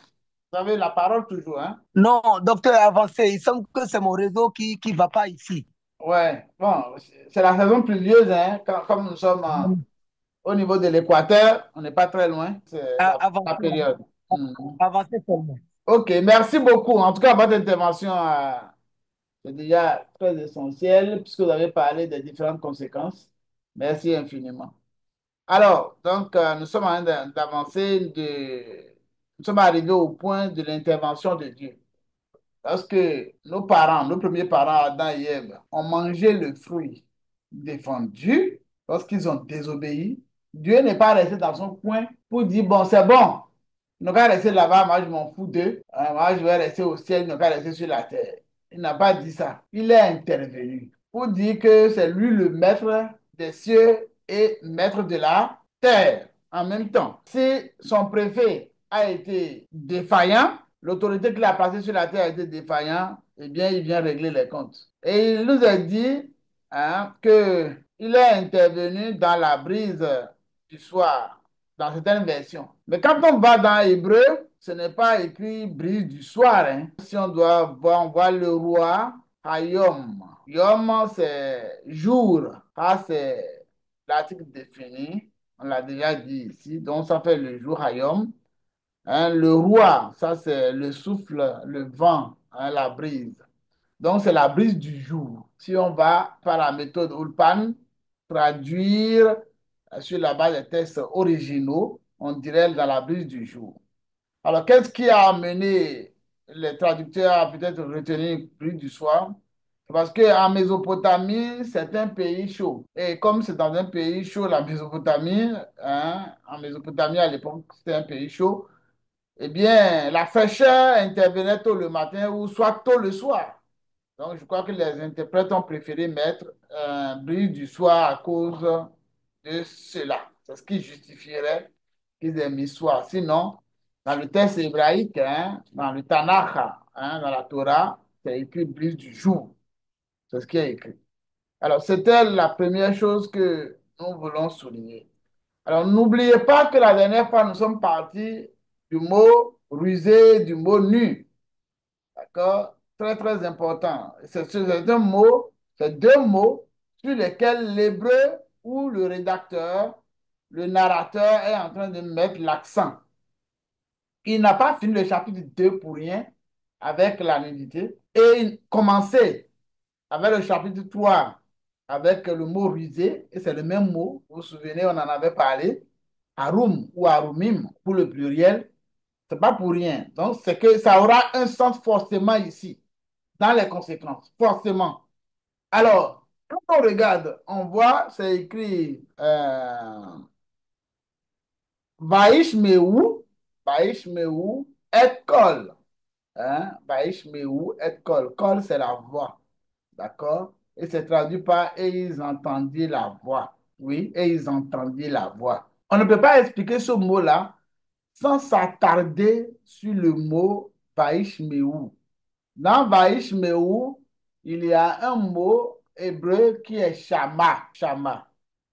[SPEAKER 2] Vous avez la parole toujours, hein?
[SPEAKER 5] non, docteur avancé, il semble que c'est mon réseau qui ne va pas ici.
[SPEAKER 2] Ouais. Bon, c'est la saison pluvieuse, hein? Comme nous sommes au niveau de l'équateur, on n'est pas très loin. C'est la
[SPEAKER 5] Avancé,
[SPEAKER 2] période. Mhm.
[SPEAKER 5] avancé seulement.
[SPEAKER 2] OK, merci beaucoup. En tout cas, votre intervention c'est déjà très essentielle puisque vous avez parlé des différentes conséquences. Merci infiniment. Alors, donc, nous sommes en train d'avancer, nous sommes arrivés au point de l'intervention de Dieu. Parce que nos parents, nos premiers parents, Adam et Ève, ont mangé le fruit défendu lorsqu'ils ont désobéi. Dieu n'est pas resté dans son coin pour dire, bon, c'est bon, ils n'ont qu'à rester là-bas, moi je m'en fous d'eux. Moi je vais rester au ciel, ils n'ont qu'à rester sur la terre. Il n'a pas dit ça. Il est intervenu pour dire que c'est lui le maître des cieux et maître de la terre en même temps. Si son préfet a été défaillant, l'autorité qu'il a placée sur la terre a été défaillant, eh bien, il vient régler les comptes. Et il nous a dit hein, qu'il est intervenu dans la brise du soir dans certaines versions. Mais quand on va dans Hébreu, ce n'est pas écrit brise du soir. Hein. Si on doit voir, on voit le roi Hayom. Yom, c'est jour. Ha, c'est l'article défini. On l'a déjà dit ici. Donc, ça fait le jour Hayom. Hein, le roi, ça, c'est le souffle, le vent, hein, la brise. Donc, c'est la brise du jour. Si on va par la méthode Ulpan, traduire sur la base des textes originaux, on dirait dans la brise du jour. Alors, qu'est-ce qui a amené les traducteurs à peut-être retenir brise du soir? C'est parce qu'en Mésopotamie, c'est un pays chaud. Et comme c'est dans un pays chaud, la Mésopotamie, hein, en Mésopotamie à l'époque, c'était un pays chaud, eh bien, la fraîcheur intervenait tôt le matin ou soit tôt le soir. Donc, je crois que les interprètes ont préféré mettre un bris du soir à cause de cela. C'est ce qui justifierait qu'ils aient mis soir. Sinon, dans le texte hébraïque, hein, dans le Tanakh, hein, dans la Torah, c'est écrit brise du jour. C'est ce qui est écrit. Alors, c'était la première chose que nous voulons souligner. Alors, n'oubliez pas que la dernière fois, nous sommes partis du mot rusé, du mot nu. D'accord? Très, très important. C'est un mot, c'est deux mots sur lesquels l'hébreu ou le rédacteur, le narrateur est en train de mettre l'accent. Il n'a pas fini le chapitre 2 pour rien avec la nudité et il commençait avec le chapitre 3 avec le mot rusé, et c'est le même mot, vous vous souvenez, on en avait parlé, arum ou arumim pour le pluriel, c'est pas pour rien. Donc, c'est que ça aura un sens forcément ici dans les conséquences, forcément. Alors, quand on regarde, on voit, c'est écrit Vaishmeu, Baishmeu et kol. Hein? Baishmeu et kol. Kol, c'est la voix. D'accord? Et c'est traduit par et ils entendirent la voix. Oui, et ils entendirent la voix. On ne peut pas expliquer ce mot-là sans s'attarder sur le mot Baishmeu. Dans Baishmeu, il y a un mot hébreu qui est Shama. Shama.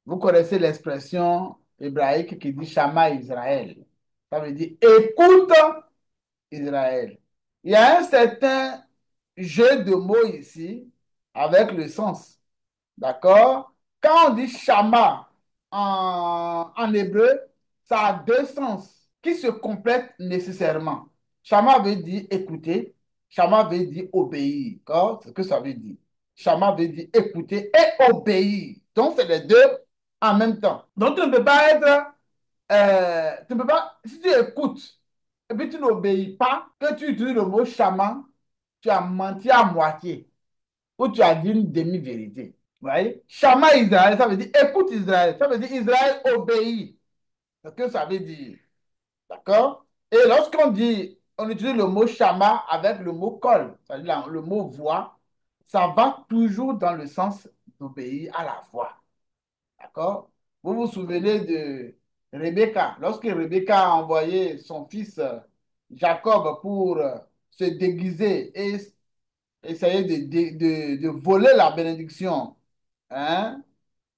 [SPEAKER 2] Vous connaissez l'expression hébraïque qui dit Shama Israël. Ça veut dire écoute Israël. Il y a un certain jeu de mots ici avec le sens. D'accord? Quand on dit Shama en hébreu, ça a deux sens qui se complètent nécessairement. Shama veut dire écouter, Shama veut dire obéir. D'accord? C'est ce que ça veut dire. Shama veut dire écouter et obéir. Donc, c'est les deux en même temps. Donc, tu ne peux pas être, tu ne peux pas, si tu écoutes et puis tu n'obéis pas, que tu utilises le mot Shama, tu as menti à moitié ou tu as dit une demi-vérité. Vous voyez? Shama Israël, ça veut dire écoute Israël. Ça veut dire Israël obéit. C'est ce que ça veut dire. D'accord? Et lorsqu'on dit, on utilise le mot Shama avec le mot kol, c'est-à-dire le mot voix, ça va toujours dans le sens d'obéir à la voix. D'accord? Vous vous souvenez de Rebecca. Lorsque Rebecca a envoyé son fils Jacob pour se déguiser et essayer de voler la bénédiction, hein,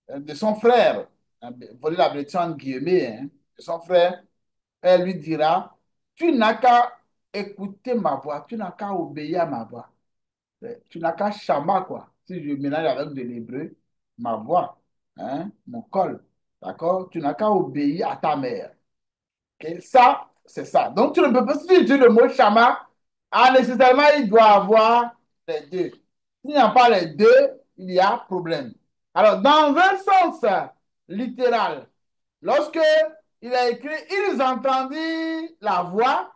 [SPEAKER 2] de son frère, hein, voler la bénédiction en guillemets, hein, de son frère, elle lui dira, tu n'as qu'à écouter ma voix, tu n'as qu'à obéir à ma voix. Tu n'as qu'à shama, quoi. Si je mélange avec de l'hébreu, ma voix, hein, mon col, d'accord? Tu n'as qu'à obéir à ta mère. Ok? Ça, c'est ça. Donc, tu ne peux pas, si tu utilises le mot shama, ah, nécessairement, il doit avoir les deux. S'il n'y a pas les deux, il y a problème. Alors, dans un sens littéral, lorsque il a écrit, ils entendirent la voix,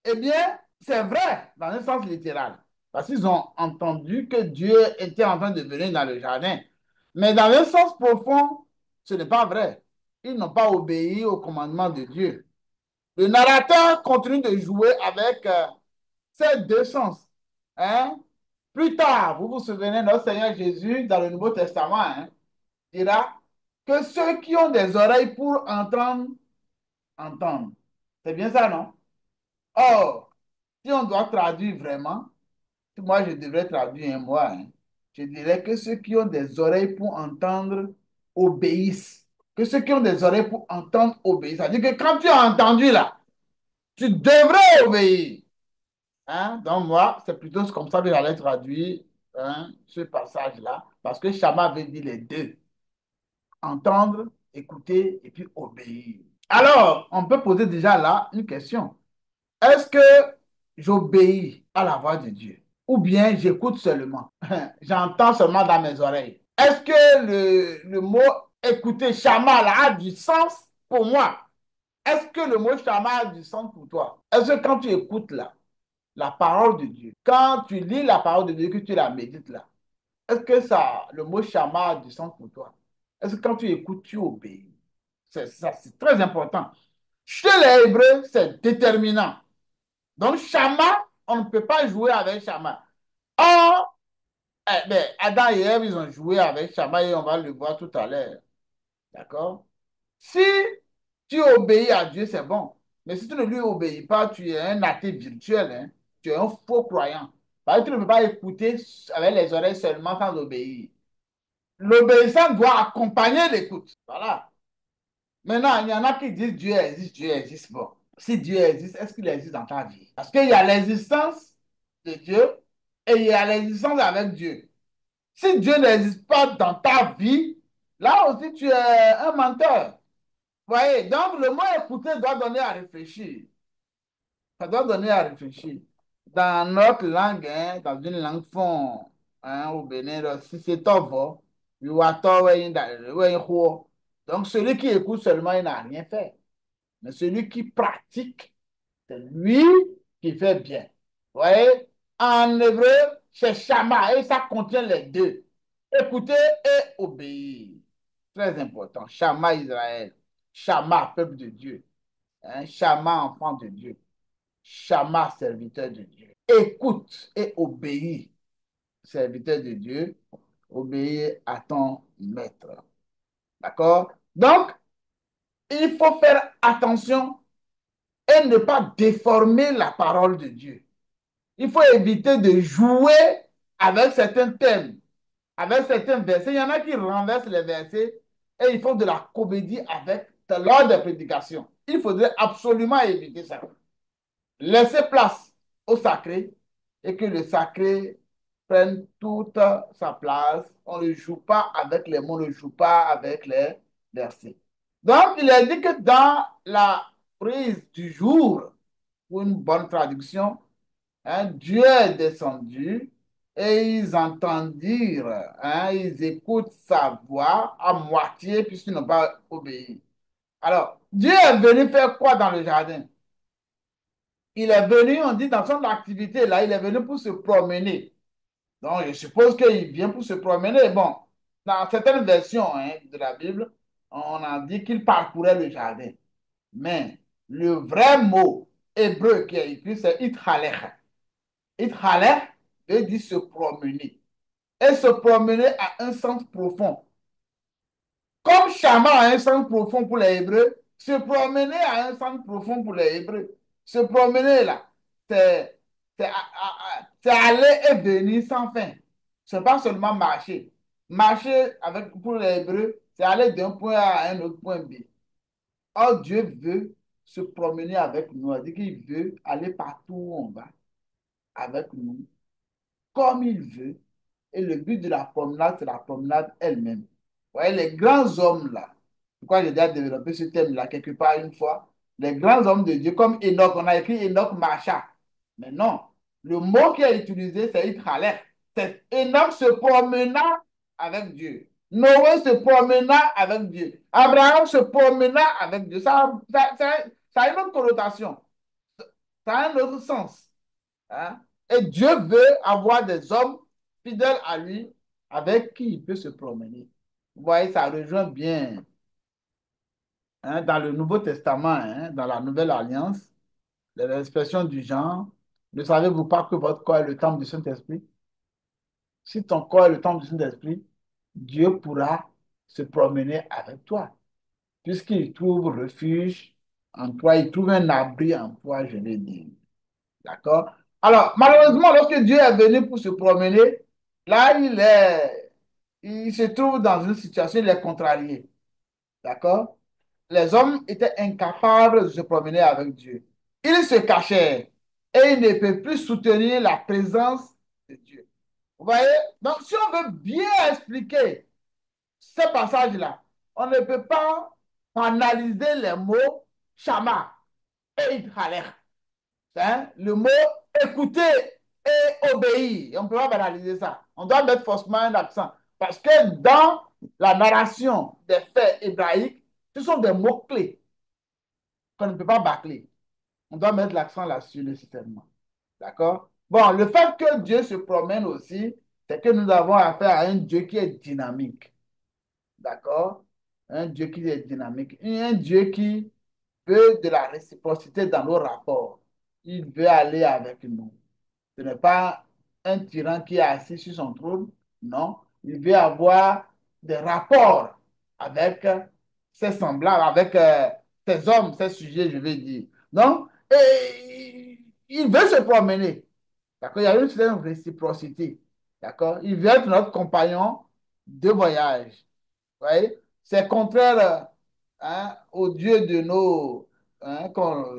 [SPEAKER 2] eh bien, c'est vrai dans un sens littéral. Parce qu'ils ont entendu que Dieu était en train de venir dans le jardin. Mais dans un sens profond, ce n'est pas vrai. Ils n'ont pas obéi au commandement de Dieu. Le narrateur continue de jouer avec ces deux sens. Hein? Plus tard, vous vous souvenez, notre Seigneur Jésus, dans le Nouveau Testament, hein, dira que ceux qui ont des oreilles pour entendre, entendent. C'est bien ça, non? Or, si on doit traduire vraiment, moi je devrais traduire un mot, hein, je dirais que ceux qui ont des oreilles pour entendre obéissent. Que ceux qui ont des oreilles pour entendre obéissent. C'est-à-dire que quand tu as entendu là, tu devrais obéir. Hein? Donc moi, c'est plutôt comme ça que j'allais traduire, hein, ce passage-là, parce que Shama veut dire les deux. Entendre, écouter et puis obéir. Alors, on peut poser déjà là une question. Est-ce que j'obéis à la voix de Dieu? Ou bien j'écoute seulement? J'entends seulement dans mes oreilles. Est-ce que le mot écouter, Shama, là, a du sens pour moi? Est-ce que le mot Shama a du sens pour toi? Est-ce que quand tu écoutes là, la parole de Dieu, quand tu lis la parole de Dieu, que tu la médites là, est-ce que ça, le mot Shama a du sens pour toi? Est-ce que quand tu écoutes, tu obéis? C'est ça, c'est très important. Chez les Hébreux, c'est déterminant. Donc, Shama, on ne peut pas jouer avec Shama. Or, ben, Adam et Ève, ils ont joué avec Shama et on va le voir tout à l'heure. D'accord? Si tu obéis à Dieu, c'est bon. Mais si tu ne lui obéis pas, tu es un athée virtuel, hein. Tu es un faux croyant. Parce que tu ne peux pas écouter avec les oreilles seulement sans obéir. L'obéissance doit accompagner l'écoute. Voilà. Maintenant, il y en a qui disent Dieu existe, Dieu existe. Bon, si Dieu existe, est-ce qu'il existe dans ta vie? Parce qu'il y a l'existence de Dieu et il y a l'existence avec Dieu. Si Dieu n'existe pas dans ta vie, là aussi tu es un menteur. Vous voyez, donc le mot écouter doit donner à réfléchir. Ça doit donner à réfléchir. Dans notre langue, hein, dans une langue fond, hein, au Bénin, si c'est Tovo, donc celui qui écoute seulement, il n'a rien fait. Mais celui qui pratique, c'est lui qui fait bien. Vous voyez? En hébreu, c'est Shama et ça contient les deux. Écouter et obéir. Très important. Shama Israël. Shama, peuple de Dieu. hein, Chama, enfant de Dieu. Chama, serviteur de Dieu. Écoute et obéis, serviteur de Dieu. Obéis à ton maître. D'accord? Donc, il faut faire attention et ne pas déformer la parole de Dieu. Il faut éviter de jouer avec certains thèmes, avec certains versets. Il y en a qui renversent les versets et ils font de la comédie avec lors des prédications. Il faudrait absolument éviter ça. Laisser place au sacré et que le sacré prenne toute sa place. On ne joue pas avec les mots, on ne joue pas avec les versets. Donc, il est dit que dans la prise du jour, pour une bonne traduction, hein, Dieu est descendu et ils entendirent, hein, ils écoutent sa voix à moitié puisqu'ils n'ont pas obéi. Alors, Dieu est venu faire quoi dans le jardin? Il est venu, on dit dans son activité là, il est venu pour se promener. Donc, je suppose qu'il vient pour se promener. Bon, dans certaines versions, hein, de la Bible, on a dit qu'il parcourait le jardin. Mais le vrai mot hébreu qui est écrit, c'est ithalech. Ithalech veut dire se promener. Et se promener a un sens profond. Comme Shama a un sens profond pour les Hébreux, se promener a un sens profond pour les Hébreux. Se promener là, c'est c'est aller et venir sans fin. Ce n'est pas seulement marcher. Marcher avec, pour les Hébreux, c'est aller d'un point A à un autre point B. Or, Dieu veut se promener avec nous. Il dit qu'il veut aller partout où on va avec nous, comme il veut. Et le but de la promenade, c'est la promenade elle-même. Vous voyez, les grands hommes là, pourquoi j'ai déjà développé ce thème-là quelque part une fois, les grands hommes de Dieu, comme Enoch, on a écrit Enoch marcha. Mais non, le mot qui est utilisé, c'est Ithalech. C'est Enoch se promena avec Dieu. Noé se promena avec Dieu. Abraham se promena avec Dieu. Ça a une autre connotation. Ça a un autre sens. Hein? Et Dieu veut avoir des hommes fidèles à lui avec qui il peut se promener. Vous voyez, ça rejoint bien, hein, dans le Nouveau Testament, hein, dans la Nouvelle Alliance, les expressions du genre. Ne savez-vous pas que votre corps est le temple du Saint-Esprit? Si ton corps est le temple du Saint-Esprit, Dieu pourra se promener avec toi, puisqu'il trouve refuge en toi, il trouve un abri en toi, je l'ai dit. D'accord? Alors, malheureusement, lorsque Dieu est venu pour se promener, là, il se trouve dans une situation, il est contrarié. D'accord? Les hommes étaient incapables de se promener avec Dieu. Ils se cachaient et ils ne peuvent plus soutenir la présence de Dieu. Vous voyez? Donc, si on veut bien expliquer ce passage-là, on ne peut pas analyser les mots Shama et Idhalech. Hein? Le mot écouter et obéir. On ne peut pas banaliser ça. On doit mettre forcément un accent. Parce que dans la narration des faits hébraïques, ce sont des mots-clés qu'on ne peut pas bâcler. On doit mettre l'accent là-dessus nécessairement. D'accord? Bon, le fait que Dieu se promène aussi, c'est que nous avons affaire à un Dieu qui est dynamique. D'accord? Un Dieu qui est dynamique. Un Dieu qui veut de la réciprocité dans nos rapports. Il veut aller avec nous. Ce n'est pas un tyran qui est assis sur son trône. Non. Il veut avoir des rapports avec ses semblables, avec ses hommes, ses sujets, je vais dire. Non? Et il veut se promener. D'accord? Il y a une certaine réciprocité. D'accord? Il veut être notre compagnon de voyage. Vous voyez? C'est contraire, hein, aux dieux de nos, hein,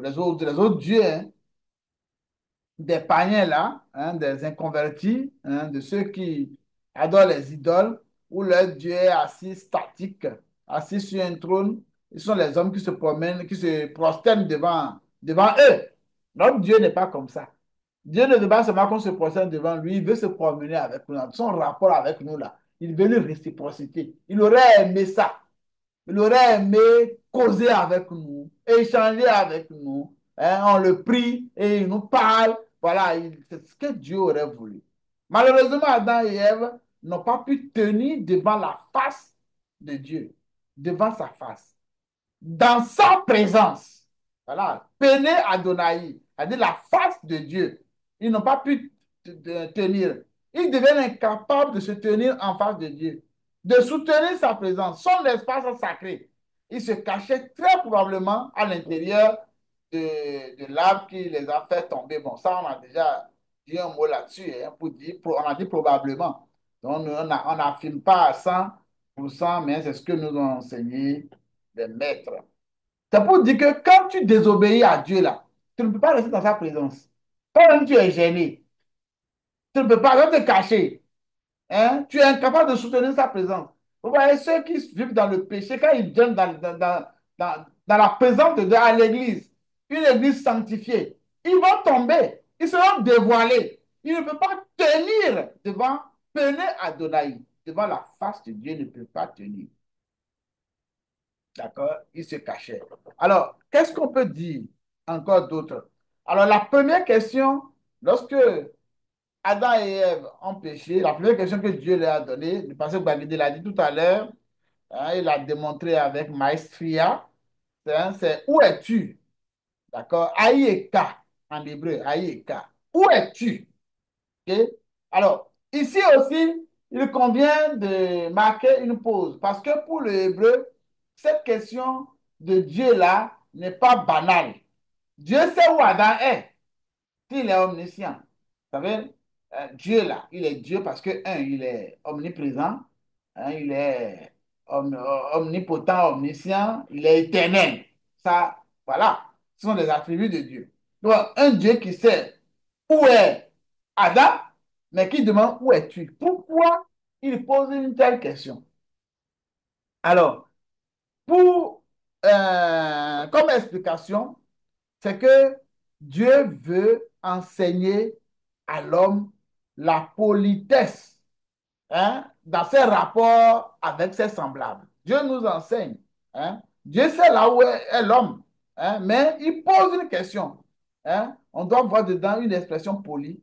[SPEAKER 2] les autres dieux, hein, des païens là, hein, des inconvertis, hein, de ceux qui adorent les idoles, où leur Dieu est assis statique, assis sur un trône. Ce sont les hommes qui se promènent, qui se prosternent devant eux. Notre Dieu n'est pas comme ça. Dieu ne veut pas seulement qu'on se prosterne devant lui, il veut se promener avec nous, son rapport avec nous là. Il veut une réciprocité. Il aurait aimé ça. Il aurait aimé causer avec nous, échanger avec nous. Hein, on le prie et il nous parle. Voilà, c'est ce que Dieu aurait voulu. Malheureusement, Adam et Ève n'ont pas pu tenir devant la face de Dieu, devant sa face, dans sa présence. Voilà. Peiner Adonai, c'est-à-dire la face de Dieu. Ils n'ont pas pu tenir. Ils deviennent incapables de se tenir en face de Dieu, de soutenir sa présence, son espace sacré. Ils se cachaient très probablement à l'intérieur de l'arbre qui les a fait tomber. Bon, ça, on a déjà dit un mot là-dessus, hein, pour dire, on a dit probablement. Donc, on n'affirme pas à 100%, mais c'est ce que nous ont enseigné les maîtres. C'est pour dire que quand tu désobéis à Dieu là, tu ne peux pas rester dans sa présence. Quand même tu es gêné, tu ne peux pas te cacher. Hein? Tu es incapable de soutenir sa présence. Vous voyez, ceux qui vivent dans le péché, quand ils viennent dans la présence de Dieu à l'église, une église sanctifiée, ils vont tomber, ils seront dévoilés. Ils ne peuvent pas tenir devant Péné Adonai, devant la face de Dieu, ils ne peuvent pas tenir. D'accord? Ils se cachaient. Alors, qu'est-ce qu'on peut dire encore d'autre? Alors, la première question, lorsque Adam et Ève ont péché, la première question que Dieu leur a donnée, le pasteur Bagidi l'a dit tout à l'heure, hein, il l'a démontré avec maestria, c'est où es-tu? D'accord? Aïeka, en hébreu, Aïeka. Où es-tu? Ok? Alors, ici aussi, il convient de marquer une pause parce que pour le hébreu, cette question de Dieu-là n'est pas banale. Dieu sait où Adam est, s'il est omniscient. Vous savez, Dieu là, il est Dieu parce que, un, il est omniprésent, hein, il est omnipotent, omniscient, il est éternel. Ça, voilà, ce sont des attributs de Dieu. Donc, un Dieu qui sait où est Adam, mais qui demande où es-tu? Pourquoi il pose une telle question? Alors, comme explication, c'est que Dieu veut enseigner à l'homme la politesse, hein, dans ses rapports avec ses semblables. Dieu nous enseigne. Hein. Dieu sait là où est l'homme, hein, mais il pose une question. Hein. On doit voir dedans une expression polie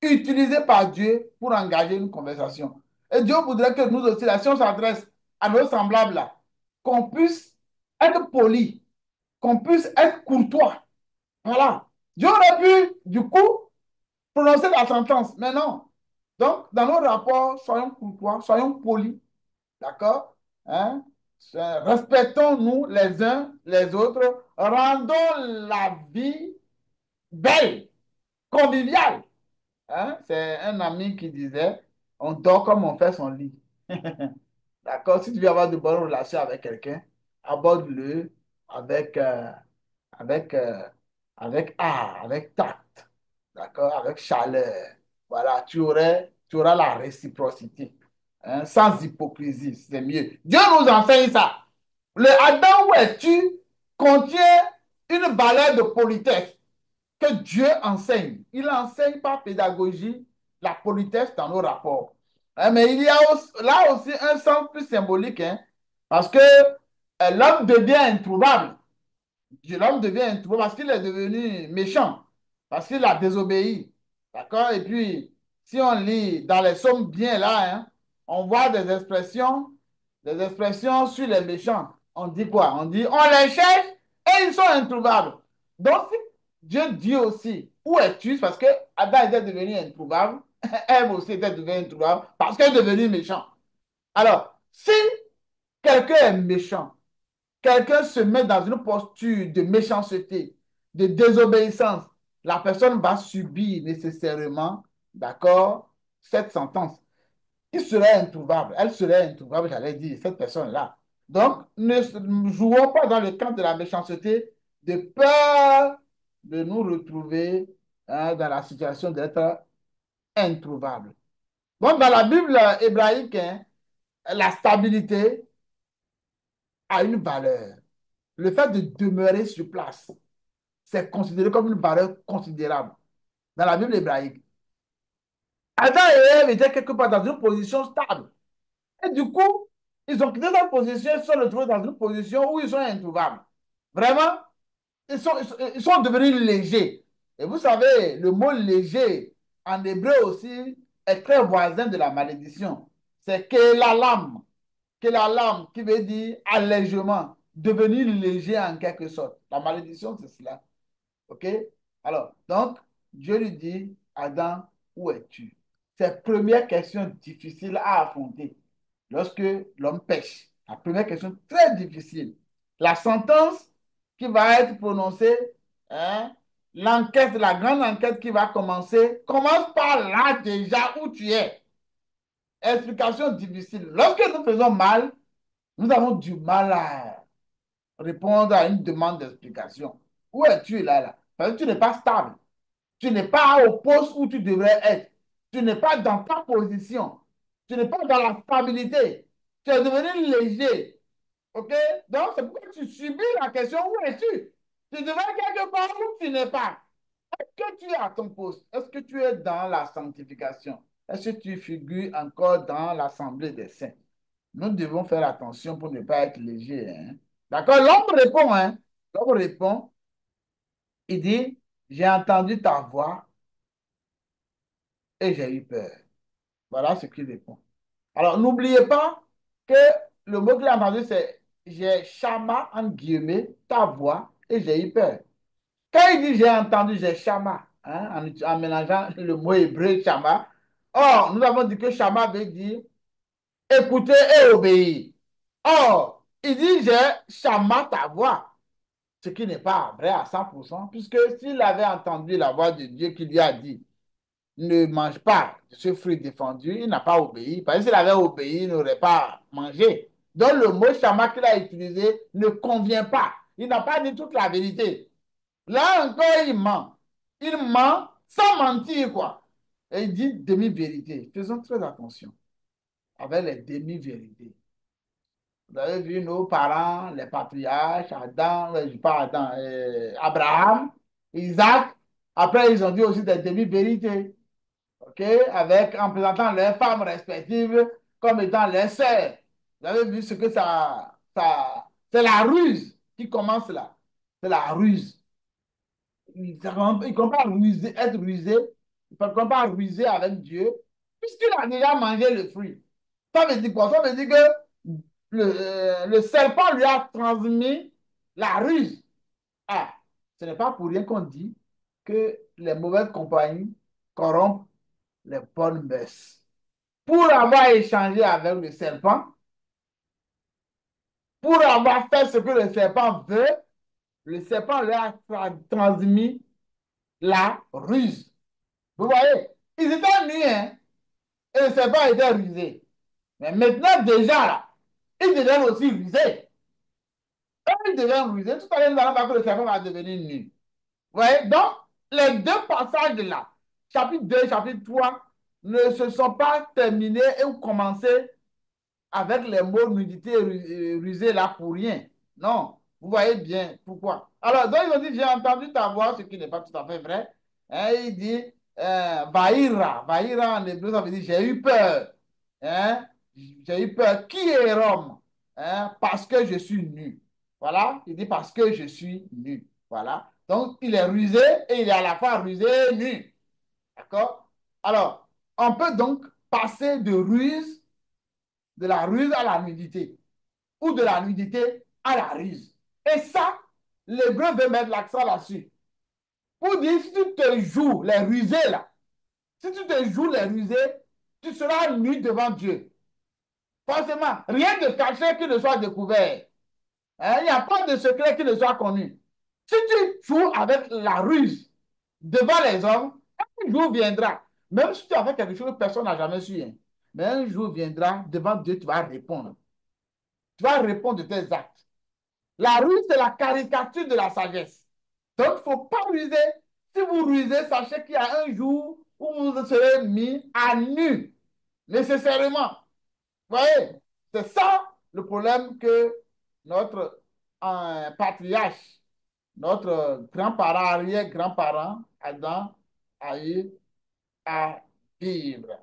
[SPEAKER 2] utilisée par Dieu pour engager une conversation. Et Dieu voudrait que nous aussi, là, si on s'adresse à nos semblables, là, qu'on puisse être poli, qu'on puisse être courtois. Voilà. Dieu aurait pu, du coup, prononcer la sentence, mais non. Donc, dans nos rapports, soyons courtois, soyons polis, d'accord? Hein? Respectons-nous les uns les autres, rendons la vie belle, conviviale. Hein? C'est un ami qui disait, on dort comme on fait son lit. D'accord? Si tu veux avoir de bonnes relations avec quelqu'un, aborde-le avec, avec, euh, avec art, avec tact, d'accord? Avec chaleur. Voilà, tu auras la réciprocité, hein, sans hypocrisie, c'est mieux. Dieu nous enseigne ça. Le Adam où es-tu contient une valeur de politesse que Dieu enseigne. Il enseigne par pédagogie la politesse dans nos rapports. Hein, mais il y a là aussi un sens plus symbolique, hein, parce que l'homme devient introuvable. L'homme devient introuvable parce qu'il est devenu méchant, parce qu'il a désobéi. D'accord? Et puis, si on lit dans les psaumes bien là, hein, on voit des expressions sur les méchants. On dit quoi? On dit, on les cherche et ils sont introuvables. Donc, si Dieu dit aussi, où es-tu? Parce que Adam était devenu introuvable, Ève aussi était devenue introuvable parce qu'elle est devenue méchante. Alors, si quelqu'un est méchant, quelqu'un se met dans une posture de méchanceté, de désobéissance, la personne va subir nécessairement, d'accord, cette sentence. Il serait introuvable, elle serait introuvable, j'allais dire, cette personne-là. Donc, ne jouons pas dans le camp de la méchanceté de peur de nous retrouver, hein, dans la situation d'être introuvable. Donc, dans la Bible hébraïque, hein, la stabilité a une valeur. Le fait de demeurer sur place, c'est considéré comme une valeur considérable dans la Bible hébraïque. Adam et Ève étaient quelque part dans une position stable. Et du coup, ils ont quitté cette position, ils se sont retrouvés dans une position où ils sont introuvables. Vraiment, ils sont devenus légers. Et vous savez, le mot léger, en hébreu aussi, est très voisin de la malédiction. C'est que la lame, qui veut dire allègement, devenir léger en quelque sorte. La malédiction, c'est cela. OK? Alors, donc, Dieu lui dit, Adam, où es-tu? C'est la première question difficile à affronter lorsque l'homme pêche. La première question très difficile. La sentence qui va être prononcée, hein, l'enquête, la grande enquête qui va commencer, commence par là déjà où tu es. Explication difficile. Lorsque nous faisons mal, nous avons du mal à répondre à une demande d'explication. Où es-tu là, là? Parce que tu n'es pas stable. Tu n'es pas au poste où tu devrais être. Tu n'es pas dans ta position. Tu n'es pas dans la stabilité. Tu es devenu léger. OK? Donc, c'est pourquoi tu subis la question où es-tu? Tu devrais être quelque part où tu n'es pas. Est-ce que tu es à ton poste? Est-ce que tu es dans la sanctification? Est-ce que tu figures encore dans l'assemblée des saints? Nous devons faire attention pour ne pas être léger, hein. D'accord? L'homme répond, hein? L'homme répond, il dit, j'ai entendu ta voix et j'ai eu peur. Voilà ce qu'il répond. Alors, n'oubliez pas que le mot qu'il a entendu, c'est j'ai chama, en guillemets, ta voix et j'ai eu peur. Quand il dit j'ai entendu, j'ai chama, hein, en mélangeant le mot hébreu chama. Or, nous avons dit que chama veut dire écouter et obéir. Or, il dit j'ai chama ta voix, ce qui n'est pas vrai à 100%, puisque s'il avait entendu la voix de Dieu qui lui a dit ne mange pas de ce fruit défendu, il n'a pas obéi. Parce que s'il avait obéi, il n'aurait pas mangé. Donc le mot chama qu'il a utilisé ne convient pas. Il n'a pas dit toute la vérité. Là encore, il ment. Il ment sans mentir, quoi. Et il dit demi-vérité. Faisons très attention avec les demi-vérités. Vous avez vu nos parents, les patriarches, Adam, je pas Adam, Abraham, Isaac. Après, ils ont dit aussi des demi-vérités. OK? Avec, en présentant leurs femmes respectives comme étant les sœurs. Vous avez vu ce que c'est la ruse qui commence là. C'est la ruse. Il ne comprend pas ruser, être rusé. Il ne comprend pas ruser avec Dieu, puisqu'il a déjà mangé le fruit. Ça veut dire quoi? Ça veut dire que le serpent lui a transmis la ruse. Ah, ce n'est pas pour rien qu'on dit que les mauvaises compagnies corrompent les bonnes mœurs. Pour avoir échangé avec le serpent, pour avoir fait ce que le serpent veut, le serpent lui a transmis la ruse. Vous voyez, ils étaient nus, hein, et le serpent était rusé. Mais maintenant, déjà, là, ils deviennent aussi rusés. Quand ils deviennent rusés, tout à l'heure, nous allons voir que le serpent va devenir nu. Vous voyez, donc, les deux passages là, chapitre 2, chapitre 3, ne se sont pas terminés et ont commencé avec les mots nudité rusée là pour rien. Non, vous voyez bien pourquoi. Alors, donc ils ont dit, j'ai entendu ta voix, ce qui n'est pas tout à fait vrai. Hein, il dit, Vaïra. Vaïra en hébreu, ça veut dire, j'ai eu peur. Hein, j'ai eu peur. Qui est Rome? Hein, parce que je suis nu. Voilà, il dit parce que je suis nu. Voilà. Donc, il est rusé et il est à la fois rusé et nu. D'accord? Alors, on peut donc passer de la ruse à la nudité, ou de la nudité à la ruse. Et ça, l'hébreu veut mettre l'accent là-dessus. Pour dire, si tu te joues les rusés là, si tu te joues les rusés, tu seras nu devant Dieu. Forcément, rien de caché qui ne soit découvert. Hein, il n'y a pas de secret qui ne soit connu. Si tu joues avec la ruse devant les hommes, un jour viendra. Même si tu as fait quelque chose que personne n'a jamais su, hein, mais un jour viendra, devant Dieu, tu vas répondre. Tu vas répondre de tes actes. La ruse, c'est la caricature de la sagesse. Donc, il ne faut pas ruser. Si vous rusez, sachez qu'il y a un jour où vous serez mis à nu, nécessairement. Vous voyez, c'est ça le problème que notre patriarche, notre grand-parent, arrière-grand-parent, Adam, a eu à vivre.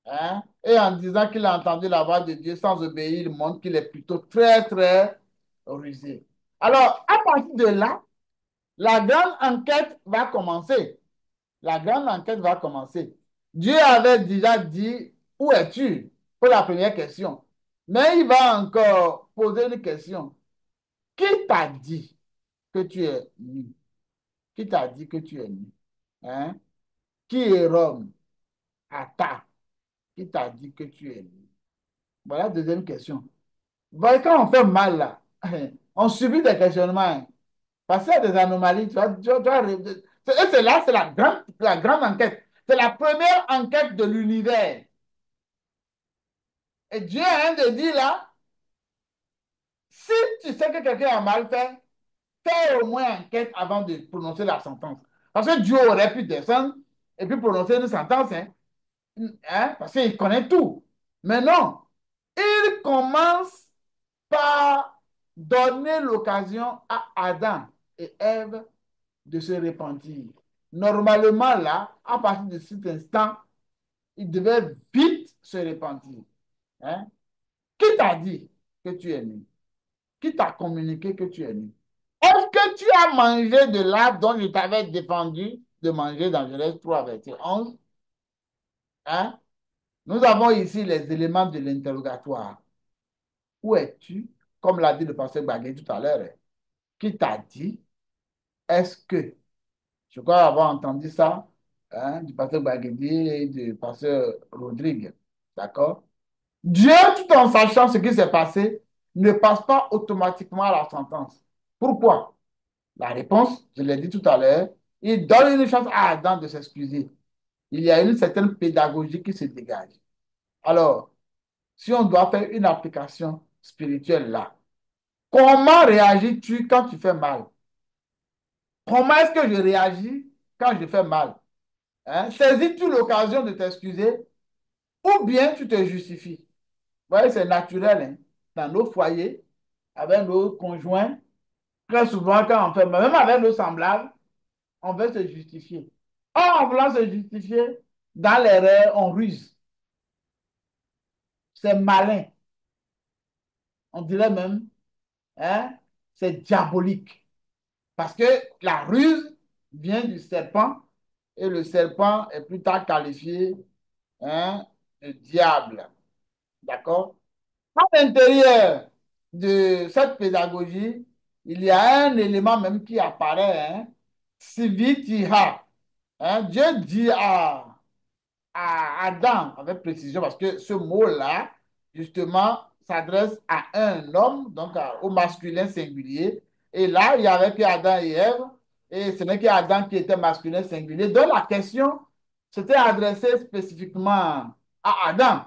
[SPEAKER 2] Hein? Et en disant qu'il a entendu la voix de Dieu sans obéir, il montre qu'il est plutôt très, très rusé. Alors, à partir de là, la grande enquête va commencer. La grande enquête va commencer. Dieu avait déjà dit, où es-tu? Pour la première question. Mais il va encore poser une question. Qui t'a dit que tu es nu? Qui t'a dit que tu es nu? Hein? Qui est Rome? Atta. Qui t'a dit que tu es nu? Voilà, deuxième question. Vous voyez, quand on fait mal, là, on subit des questionnements, hein. Parce qu'il y a des anomalies, et c'est là, c'est la grande enquête. C'est la première enquête de l'univers. Et Dieu a un de dire là, si tu sais que quelqu'un a mal fait, fais au moins enquête avant de prononcer la sentence. Parce que Dieu aurait pu descendre et puis prononcer une sentence, hein, parce qu'il connaît tout. Mais non, il commence par donner l'occasion à Adam et Ève de se repentir. Normalement, là, à partir de cet instant, ils devaient vite se repentir. Hein? Qui t'a dit que tu es né? Qui t'a communiqué que tu es né? Est-ce que tu as mangé de l'arbre dont je t'avais défendu de manger dans Genèse 3, verset 11? Hein? Nous avons ici les éléments de l'interrogatoire. Où es-tu? Comme l'a dit le pasteur Baguet tout à l'heure. Qui t'a dit? Est-ce que, je crois avoir entendu ça, hein, du pasteur Baguedi et du pasteur Rodrigue. D'accord? Dieu, tout en sachant ce qui s'est passé, ne passe pas automatiquement à la sentence. Pourquoi? La réponse, je l'ai dit tout à l'heure, il donne une chance à Adam de s'excuser. Il y a une certaine pédagogie qui se dégage. Alors, si on doit faire une application spirituelle là, comment réagis-tu quand tu fais mal? Comment est-ce que je réagis quand je fais mal? Hein? Saisis-tu l'occasion de t'excuser ou bien tu te justifies? Vous voyez, c'est naturel, hein. Dans nos foyers, avec nos conjoints, très souvent quand on fait mal, même avec nos semblables, on veut se justifier. Or, en voulant se justifier, dans l'erreur, on ruse. C'est malin. On dirait même, hein, c'est diabolique. Parce que la ruse vient du serpent et le serpent est plus tard qualifié, hein, de diable. D'accord? À l'intérieur de cette pédagogie, il y a un élément même qui apparaît, hein, civitiha. Hein, Dieu dit à Adam avec précision, parce que ce mot-là, justement, s'adresse à un homme, donc au masculin singulier. Et là, il y avait que Adam et Ève, et ce n'est que Adam qui était masculin singulier. Donc la question s'était adressée spécifiquement à Adam.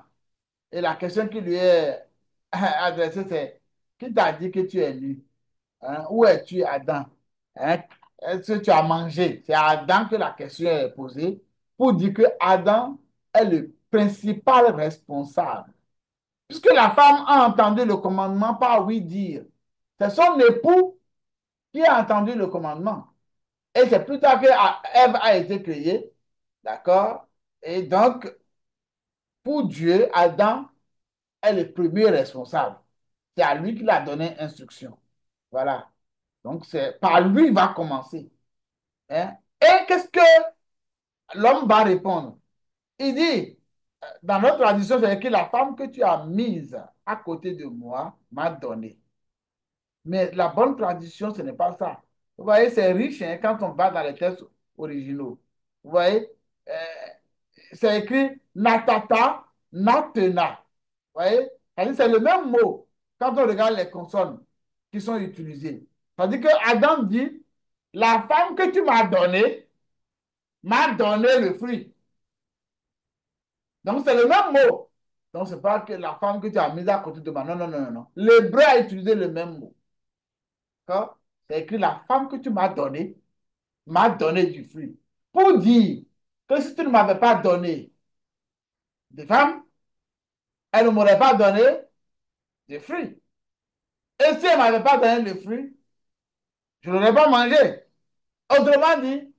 [SPEAKER 2] Et la question qui lui est adressée, c'est, qui t'a dit que tu es nu? Hein? Où es-tu, Adam? Hein? Est-ce que tu as mangé? C'est à Adam que la question est posée pour dire que Adam est le principal responsable. Puisque la femme a entendu le commandement par oui dire. C'est son époux qui a entendu le commandement. Et c'est plus tard que Ève a été créée. D'accord? Et donc, pour Dieu, Adam est le premier responsable. C'est à lui qu'il a donné instruction. Voilà. Donc, c'est par lui il va commencer. Hein? Et qu'est-ce que l'homme va répondre? Il dit, dans notre tradition, c'est que la femme que tu as mise à côté de moi m'a donné. Mais la bonne tradition, ce n'est pas ça. Vous voyez, c'est riche, hein, quand on va dans les textes originaux. Vous voyez, euh, c'est écrit natata, natena. Vous voyez, c'est le même mot quand on regarde les consonnes qui sont utilisées. C'est-à-dire que Adam dit, la femme que tu m'as donnée m'a donné le fruit. Donc c'est le même mot. Donc c'est pas que la femme que tu as mise à côté de moi. Non, non, non, non, non. L'hébreu a utilisé le même mot. D'accord? C'est écrit, la femme que tu m'a donné du fruit. Pour dire que si tu ne m'avais pas donné de femme, elle ne m'aurait pas donné de fruit. Et si elle ne m'avait pas donné le fruit, je ne l'aurais pas mangé. Autrement dit,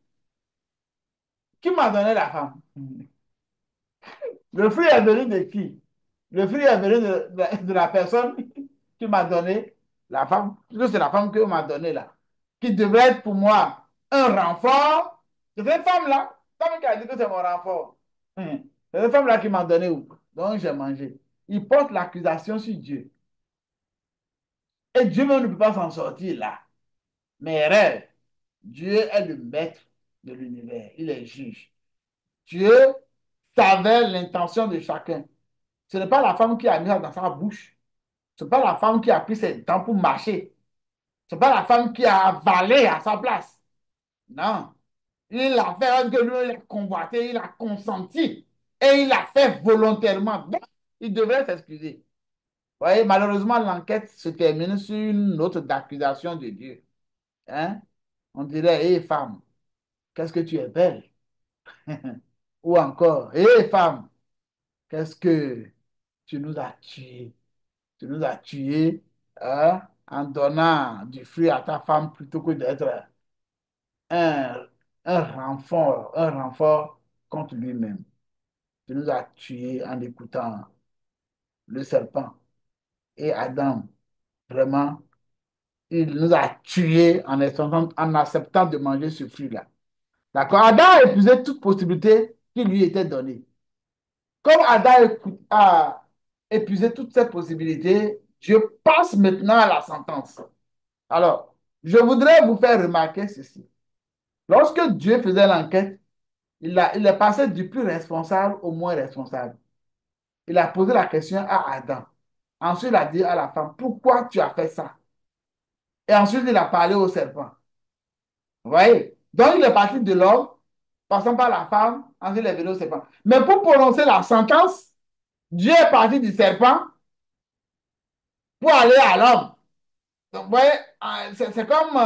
[SPEAKER 2] qui m'a donné la femme? Le fruit est venu de qui? Le fruit est venu de la personne qui m'a donné la femme. Parce que c'est la femme que m'a donné là. Qui devrait être pour moi un renfort. C'est cette femme-là. Femme qui a dit que c'est mon renfort. C'est cette femme-là qui m'a donné où? Donc j'ai mangé. Il porte l'accusation sur Dieu. Et Dieu même ne peut pas s'en sortir là. Mais rêve, Dieu est le maître de l'univers, il est juge. Dieu savait l'intention de chacun. Ce n'est pas la femme qui a mis ça dans sa bouche. Ce n'est pas la femme qui a pris ses dents pour marcher. Ce n'est pas la femme qui a avalé à sa place. Non. Il a fait que lui, il a convoité, il a consenti. Et il a fait volontairement. Donc, il devrait s'excuser. Vous voyez, malheureusement, l'enquête se termine sur une note d'accusation de Dieu. Hein? On dirait, hé femme, qu'est-ce que tu es belle? Ou encore, hé femme, qu'est-ce que tu nous as tués? Tu nous as tués, hein, en donnant du fruit à ta femme plutôt que d'être un, un renfort contre lui-même. Tu nous as tués en écoutant le serpent. Et Adam, vraiment, il nous a tués en acceptant de manger ce fruit-là. D'accord? Adam a épuisé toute possibilité qui lui était donnée. Comme a épuisé toutes ces possibilités, Dieu passe maintenant à la sentence. Alors, je voudrais vous faire remarquer ceci. Lorsque Dieu faisait l'enquête, il est passé du plus responsable au moins responsable. Il a posé la question à Adam. Ensuite, il a dit à la femme, pourquoi tu as fait ça? Et ensuite, il a parlé au serpent. Vous voyez? Donc, il est parti de l'homme, passant par la femme, ensuite il est venu au serpent. Mais pour prononcer la sentence, Dieu est parti du serpent pour aller à l'homme. Donc, vous voyez, c'est comme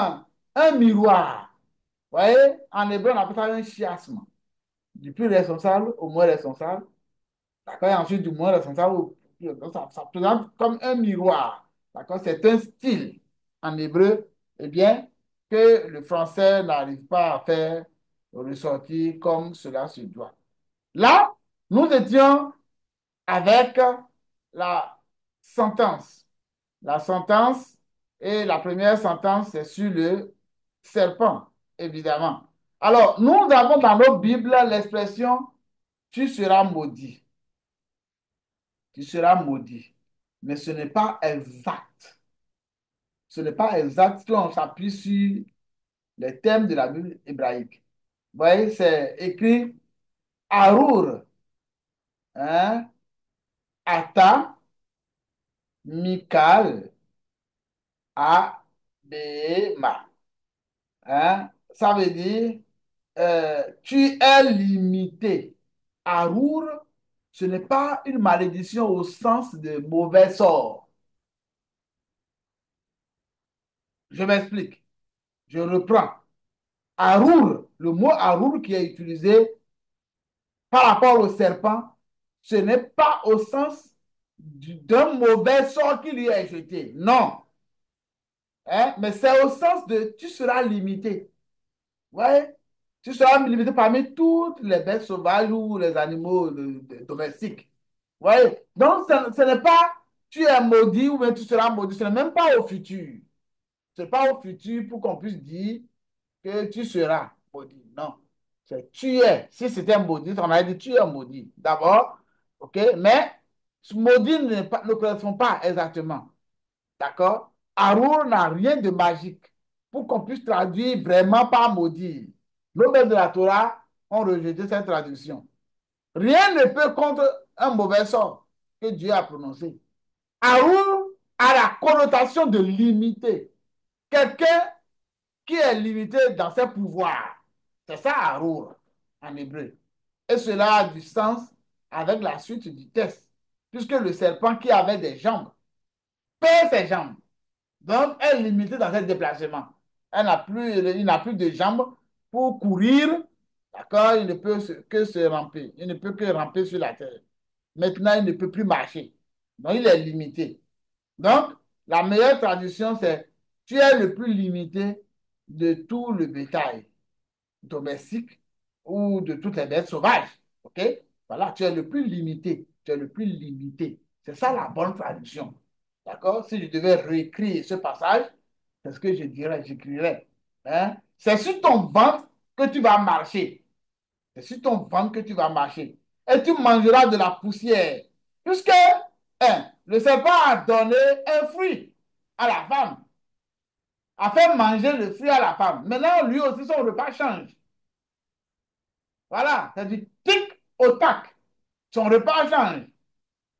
[SPEAKER 2] un miroir. Vous voyez, en hébreu, on appelle ça un chiasme. Du plus responsable au moins responsable. D'accord? Et ensuite, du moins responsable au plus. Donc, ça présente comme un miroir. D'accord? C'est un style en hébreu, eh bien, que le français n'arrive pas à faire ressortir comme cela se doit. Là, nous étions avec la sentence. La sentence, et la première sentence, c'est sur le serpent, évidemment. Alors, nous avons dans nos Bibles l'expression tu seras maudit. Tu seras maudit. Mais ce n'est pas exact. Ce n'est pas exact si on s'appuie sur les thèmes de la Bible hébraïque. Vous voyez, c'est écrit Arour, hein, Ata, Mikal, Abema. Hein? Ça veut dire tu es limité. Arour, ce n'est pas une malédiction au sens de mauvais sort. Je m'explique. Je reprends. Arour, le mot Arour qui est utilisé par rapport au serpent, ce n'est pas au sens d'un mauvais sort qui lui est jeté. Non. Hein? Mais c'est au sens de tu seras limité. Ouais. Tu seras limité parmi toutes les bêtes sauvages ou les animaux domestiques. Ouais. Donc, ce n'est pas tu es maudit ou bien tu seras maudit. Ce n'est même pas au futur. Ce n'est pas au futur pour qu'on puisse dire que tu seras maudit. Non. C'est tu es. Si c'était maudit, on aurait dit tu es maudit. D'abord, OK? Mais ce maudit ne correspond pas exactement. D'accord? Arour n'a rien de magique pour qu'on puisse traduire vraiment par maudit. Nos maîtres de la Torah ont rejeté cette traduction. Rien ne peut contre un mauvais sort que Dieu a prononcé. Arour a la connotation de limité. Quelqu'un qui est limité dans ses pouvoirs. C'est ça Arour en hébreu. Et cela a du sens avec la suite du texte, puisque le serpent qui avait des jambes perd ses jambes. Donc, elle est limitée dans ses déplacements. Il n'a plus de jambes pour courir. D'accord? Il ne peut que se ramper. Il ne peut que ramper sur la terre. Maintenant, il ne peut plus marcher. Donc, il est limité. Donc, la meilleure traduction, c'est tu es le plus limité de tout le bétail domestique ou de toutes les bêtes sauvages. OK? Voilà, tu es le plus limité. Tu es le plus limité. C'est ça la bonne traduction. D'accord? Si je devais réécrire ce passage, c'est ce que je dirais, j'écrirais. Hein? C'est sur ton ventre que tu vas marcher. C'est sur ton ventre que tu vas marcher. Et tu mangeras de la poussière. Puisque le serpent a donné un fruit. à la femme, a fait manger le fruit à la femme. Maintenant, lui aussi, son repas change. Voilà, c'est du tic au tac. Son repas change.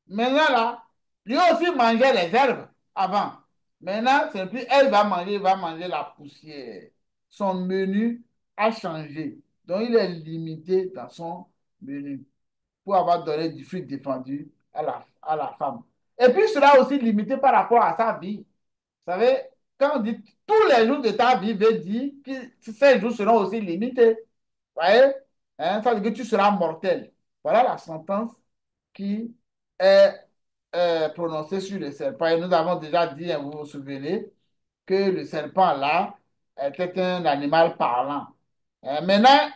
[SPEAKER 2] Maintenant, là, lui aussi mangeait les herbes avant. Maintenant, c'est plus elle va manger, il va manger la poussière. Son menu a changé. Donc, il est limité dans son menu pour avoir donné du fruit défendu à la femme. Et puis, il sera aussi limité par rapport à sa vie. Vous savez, quand on dit tous les jours de ta vie, veut dire que ces jours seront aussi limités. Vous voyez? Hein, ça veut dire que tu seras mortel. Voilà la sentence qui est prononcée sur le serpent. Et nous avons déjà dit, hein, vous vous souvenez, que le serpent là était un animal parlant. Maintenant,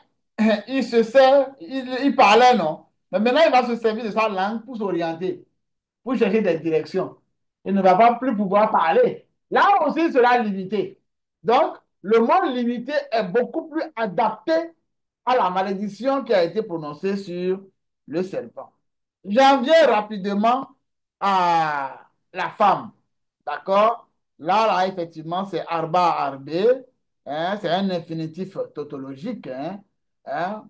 [SPEAKER 2] il se sert, il parlait, non? Mais maintenant, il va se servir de sa langue pour s'orienter, pour chercher des directions. Il ne va pas plus pouvoir parler. Là aussi, il sera limité. Donc, le mot limité est beaucoup plus adapté à la malédiction qui a été prononcée sur le serpent. J'en viens rapidement à la femme. D'accord? Là, effectivement, c'est arba arbé. Hein, c'est un infinitif tautologique,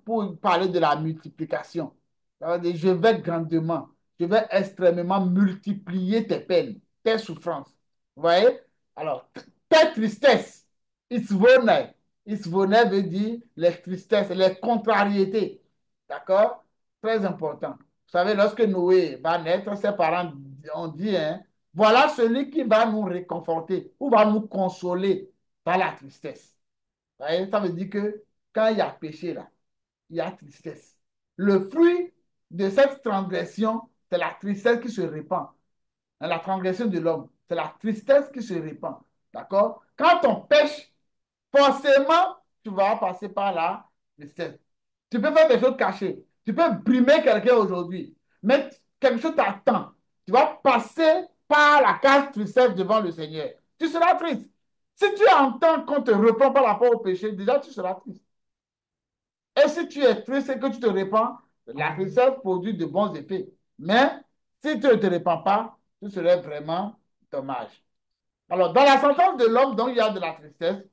[SPEAKER 2] pour parler de la multiplication. Ça veut dire, je vais grandement, je vais extrêmement multiplier tes peines, tes souffrances. Vous voyez? Alors, tes tristesses, isvone. Isvone veut dire les tristesses, les contrariétés. D'accord? Très important. Vous savez, lorsque Noé va naître, ses parents ont dit, hein, voilà celui qui va nous réconforter ou va nous consoler dans la tristesse. Vous voyez? Ça veut dire que quand il y a péché, là, il y a tristesse. Le fruit de cette transgression, c'est la tristesse qui se répand. Dans la transgression de l'homme, c'est la tristesse qui se répand. D'accord? Quand on pêche, forcément, tu vas passer par la tristesse. Tu peux faire des choses cachées. Tu peux brimer quelqu'un aujourd'hui, mais quelque chose t'attend. Tu vas passer par la case tristesse devant le Seigneur. Tu seras triste. Si tu entends qu'on te reprend par rapport au péché, déjà tu seras triste. Et si tu es triste et que tu te répands, la tristesse produit de bons effets. Mais si tu ne te répands pas, ce serait vraiment dommage. Alors, dans la sentence de l'homme, donc, il y a de la tristesse.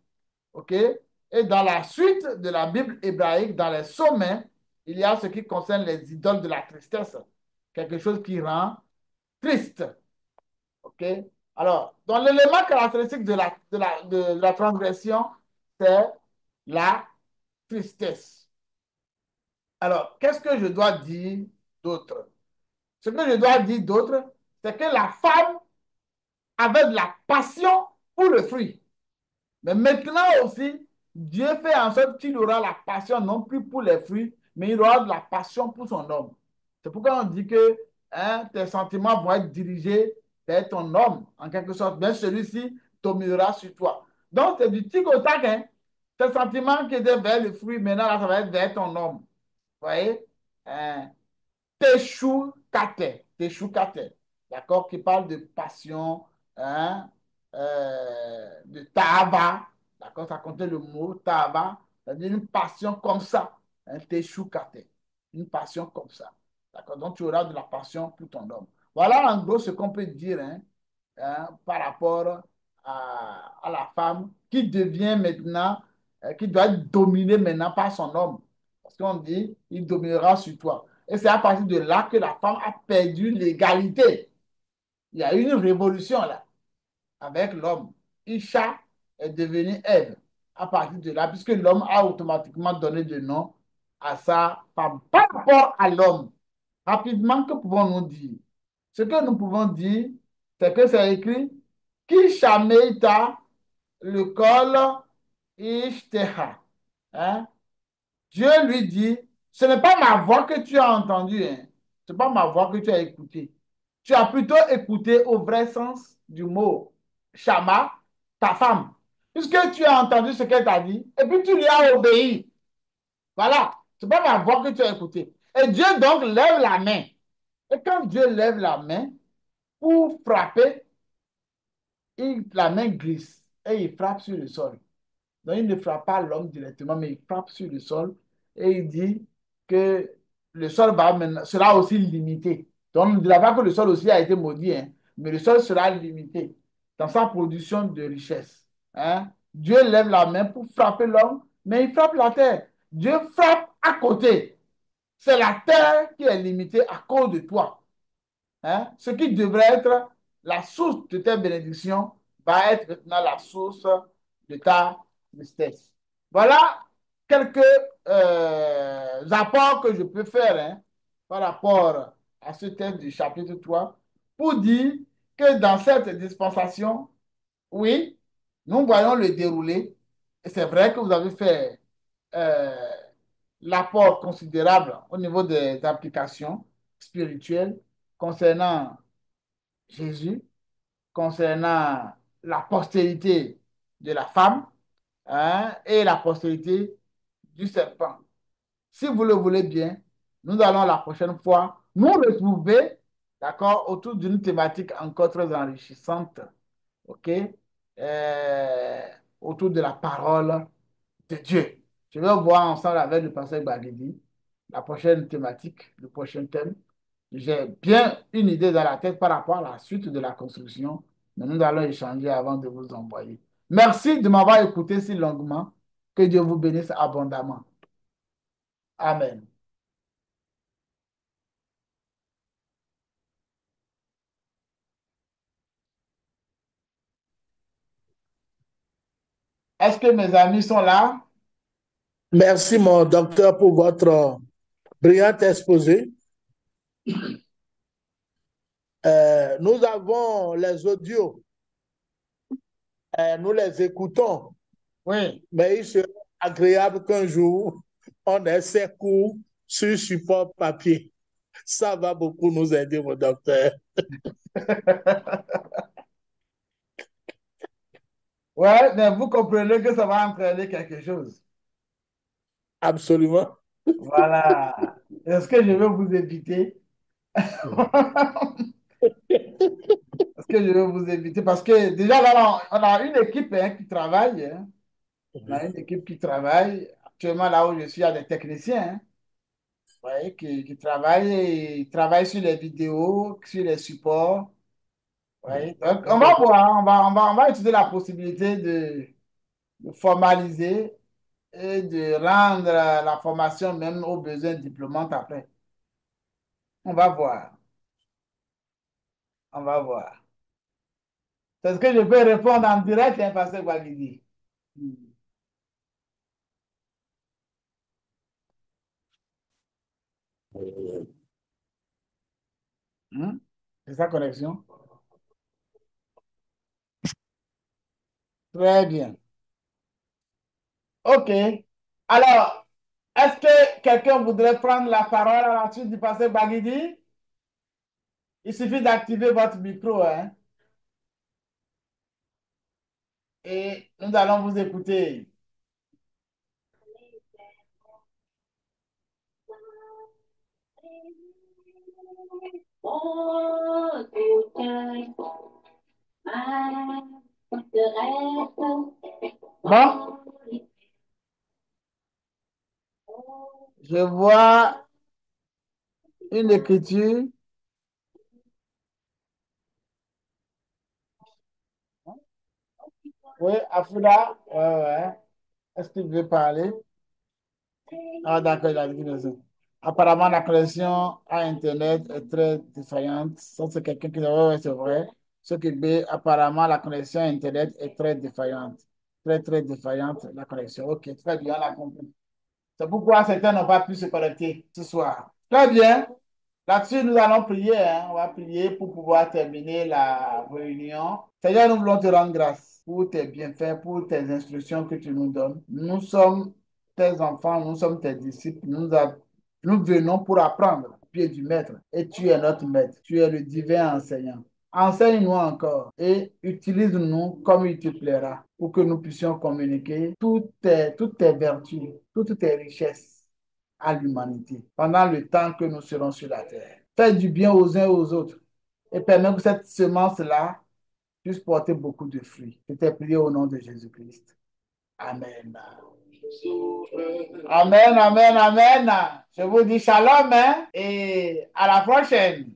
[SPEAKER 2] OK? Et dans la suite de la Bible hébraïque, dans les sommets, il y a ce qui concerne les idoles de la tristesse. Quelque chose qui rend triste. OK? Alors, dans l'élément caractéristique de la transgression, c'est la tristesse. Alors, qu'est-ce que je dois dire d'autre? Ce que je dois dire d'autre, c'est que la femme avait de la passion pour le fruit. Mais maintenant aussi, Dieu fait en sorte qu'il aura la passion non plus pour les fruits, mais il aura de la passion pour son homme. C'est pourquoi on dit que, hein, tes sentiments vont être dirigés vers ton homme, en quelque sorte. Mais celui-ci dominera sur toi. Donc, c'est du tic au tac, hein. Tes sentiments qui étaient vers le fruit, maintenant, là, ça va être vers ton homme. Vous voyez? Hein? Teshukate, d'accord, qui parle de passion, hein, de Tahava, d'accord, ça comptait le mot Tahava, c'est-à-dire une passion comme ça, hein, Teshukate, une passion comme ça, d'accord, donc tu auras de la passion pour ton homme. Voilà en gros ce qu'on peut dire, par rapport à la femme qui devient maintenant, qui doit être dominée maintenant par son homme, parce qu'on dit, il dominera sur toi. Et c'est à partir de là que la femme a perdu l'égalité. Il y a eu une révolution là, avec l'homme. Isha est devenue Ève à partir de là, puisque l'homme a automatiquement donné de nom à sa femme. Par rapport à l'homme, rapidement, que pouvons-nous dire? Ce que nous pouvons dire, c'est que c'est écrit Kishameita le col Ishteha. Hein? Dieu lui dit, ce n'est pas ma voix que tu as entendue, hein. Ce n'est pas ma voix que tu as écoutée. Tu as plutôt écouté au vrai sens du mot Shama, ta femme. Puisque tu as entendu ce qu'elle t'a dit, et puis tu lui as obéi. Voilà, ce n'est pas ma voix que tu as écoutée. Et Dieu donc lève la main. Et quand Dieu lève la main pour frapper, la main glisse et il frappe sur le sol. Donc, il ne frappe pas l'homme directement, mais il frappe sur le sol et il dit que le sol sera aussi limité. Donc, on ne dira pas que le sol aussi a été maudit, hein, mais le sol sera limité. dans sa production de richesse. Hein? Dieu lève la main pour frapper l'homme, mais il frappe la terre. Dieu frappe à côté. C'est la terre qui est limitée à cause de toi. Hein? Ce qui devrait être la source de tes bénédictions va être maintenant la source de ta tristesse. Voilà quelques apports que je peux faire, hein, par rapport à ce texte du chapitre 3 pour dire que dans cette dispensation, oui, nous voyons le déroulé. Et c'est vrai que vous avez fait euh, l'apport considérable au niveau des applications spirituelles concernant Jésus, concernant la postérité de la femme, hein, et la postérité du serpent. Si vous le voulez bien, nous allons la prochaine fois nous retrouver, d'accord, autour d'une thématique encore très enrichissante, ok, euh, autour de la parole de Dieu. Je vais voir ensemble avec le pasteur Bagidi la prochaine thématique, le prochain thème. J'ai bien une idée dans la tête par rapport à la suite de la construction, mais nous allons échanger avant de vous envoyer. Merci de m'avoir écouté si longuement. Que Dieu vous bénisse abondamment. Amen. Est-ce que mes amis sont là?
[SPEAKER 4] Merci, mon docteur, pour votre brillant exposé. Nous avons les audios. Nous les écoutons.
[SPEAKER 2] Oui.
[SPEAKER 4] Mais il serait agréable qu'un jour, on ait ces cours sur support papier. Ça va beaucoup nous aider, mon docteur.
[SPEAKER 2] Ouais, mais vous comprenez que ça va entraîner quelque chose.
[SPEAKER 4] Absolument.
[SPEAKER 2] Voilà. Est-ce que je vais vous éviter? Est-ce que je vais vous éviter? Parce que déjà, là, on a une équipe, hein, qui travaille. Hein. On a une équipe qui travaille. Actuellement, là où je suis, il y a des techniciens, hein, ouais, qui travaillent, et ils travaillent sur les vidéos, sur les supports. Ouais. Donc, on va voir, on va étudier la possibilité de formaliser et de rendre la formation même aux besoins diplômantes après. On va voir. On va voir. C'est ce que je peux répondre en direct, hein, Pasteur Guagidi. C'est sa connexion? Très bien. OK. Alors, est-ce que quelqu'un voudrait prendre la parole à la suite du pasteur Guagidi? Il suffit d'activer votre micro, hein, et nous allons vous écouter. Bon, je vois une écriture. Oui, Afouda. Ouais, ouais. Est-ce que tu veux parler? Ah, d'accord, il a dit raison. Apparemment, la connexion à Internet est très défaillante. Ça, c'est quelqu'un qui dit, ouais, ouais, c'est vrai. Ce qui B, apparemment, la connexion à Internet est très défaillante. Très, très défaillante, la connexion. OK, très bien, on a compris. C'est pourquoi certains n'ont pas pu se connecter ce soir. Très bien. Là-dessus, nous allons prier, hein. On va prier pour pouvoir terminer la réunion. Seigneur, nous voulons te rendre grâce pour tes bienfaits, pour tes instructions que tu nous donnes. Nous sommes tes enfants, nous sommes tes disciples. Nous venons pour apprendre au pied du Maître. Et tu es notre Maître. Tu es le divin enseignant. Enseigne-nous encore et utilise-nous comme il te plaira pour que nous puissions communiquer toutes tes vertus, toutes tes richesses à l'humanité pendant le temps que nous serons sur la terre. Fais du bien aux uns et aux autres et permets que cette semence-là puisse porter beaucoup de fruits. Je t'ai prié au nom de Jésus-Christ. Amen. Amen, amen, amen. Je vous dis shalom, hein, et à la prochaine.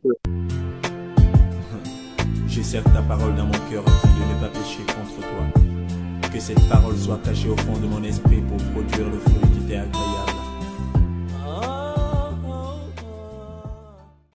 [SPEAKER 1] J'esserre ta parole dans mon cœur afin de ne pas pécher contre toi. Que cette parole soit cachée au fond de mon esprit pour produire le fruit qui t'est agréable.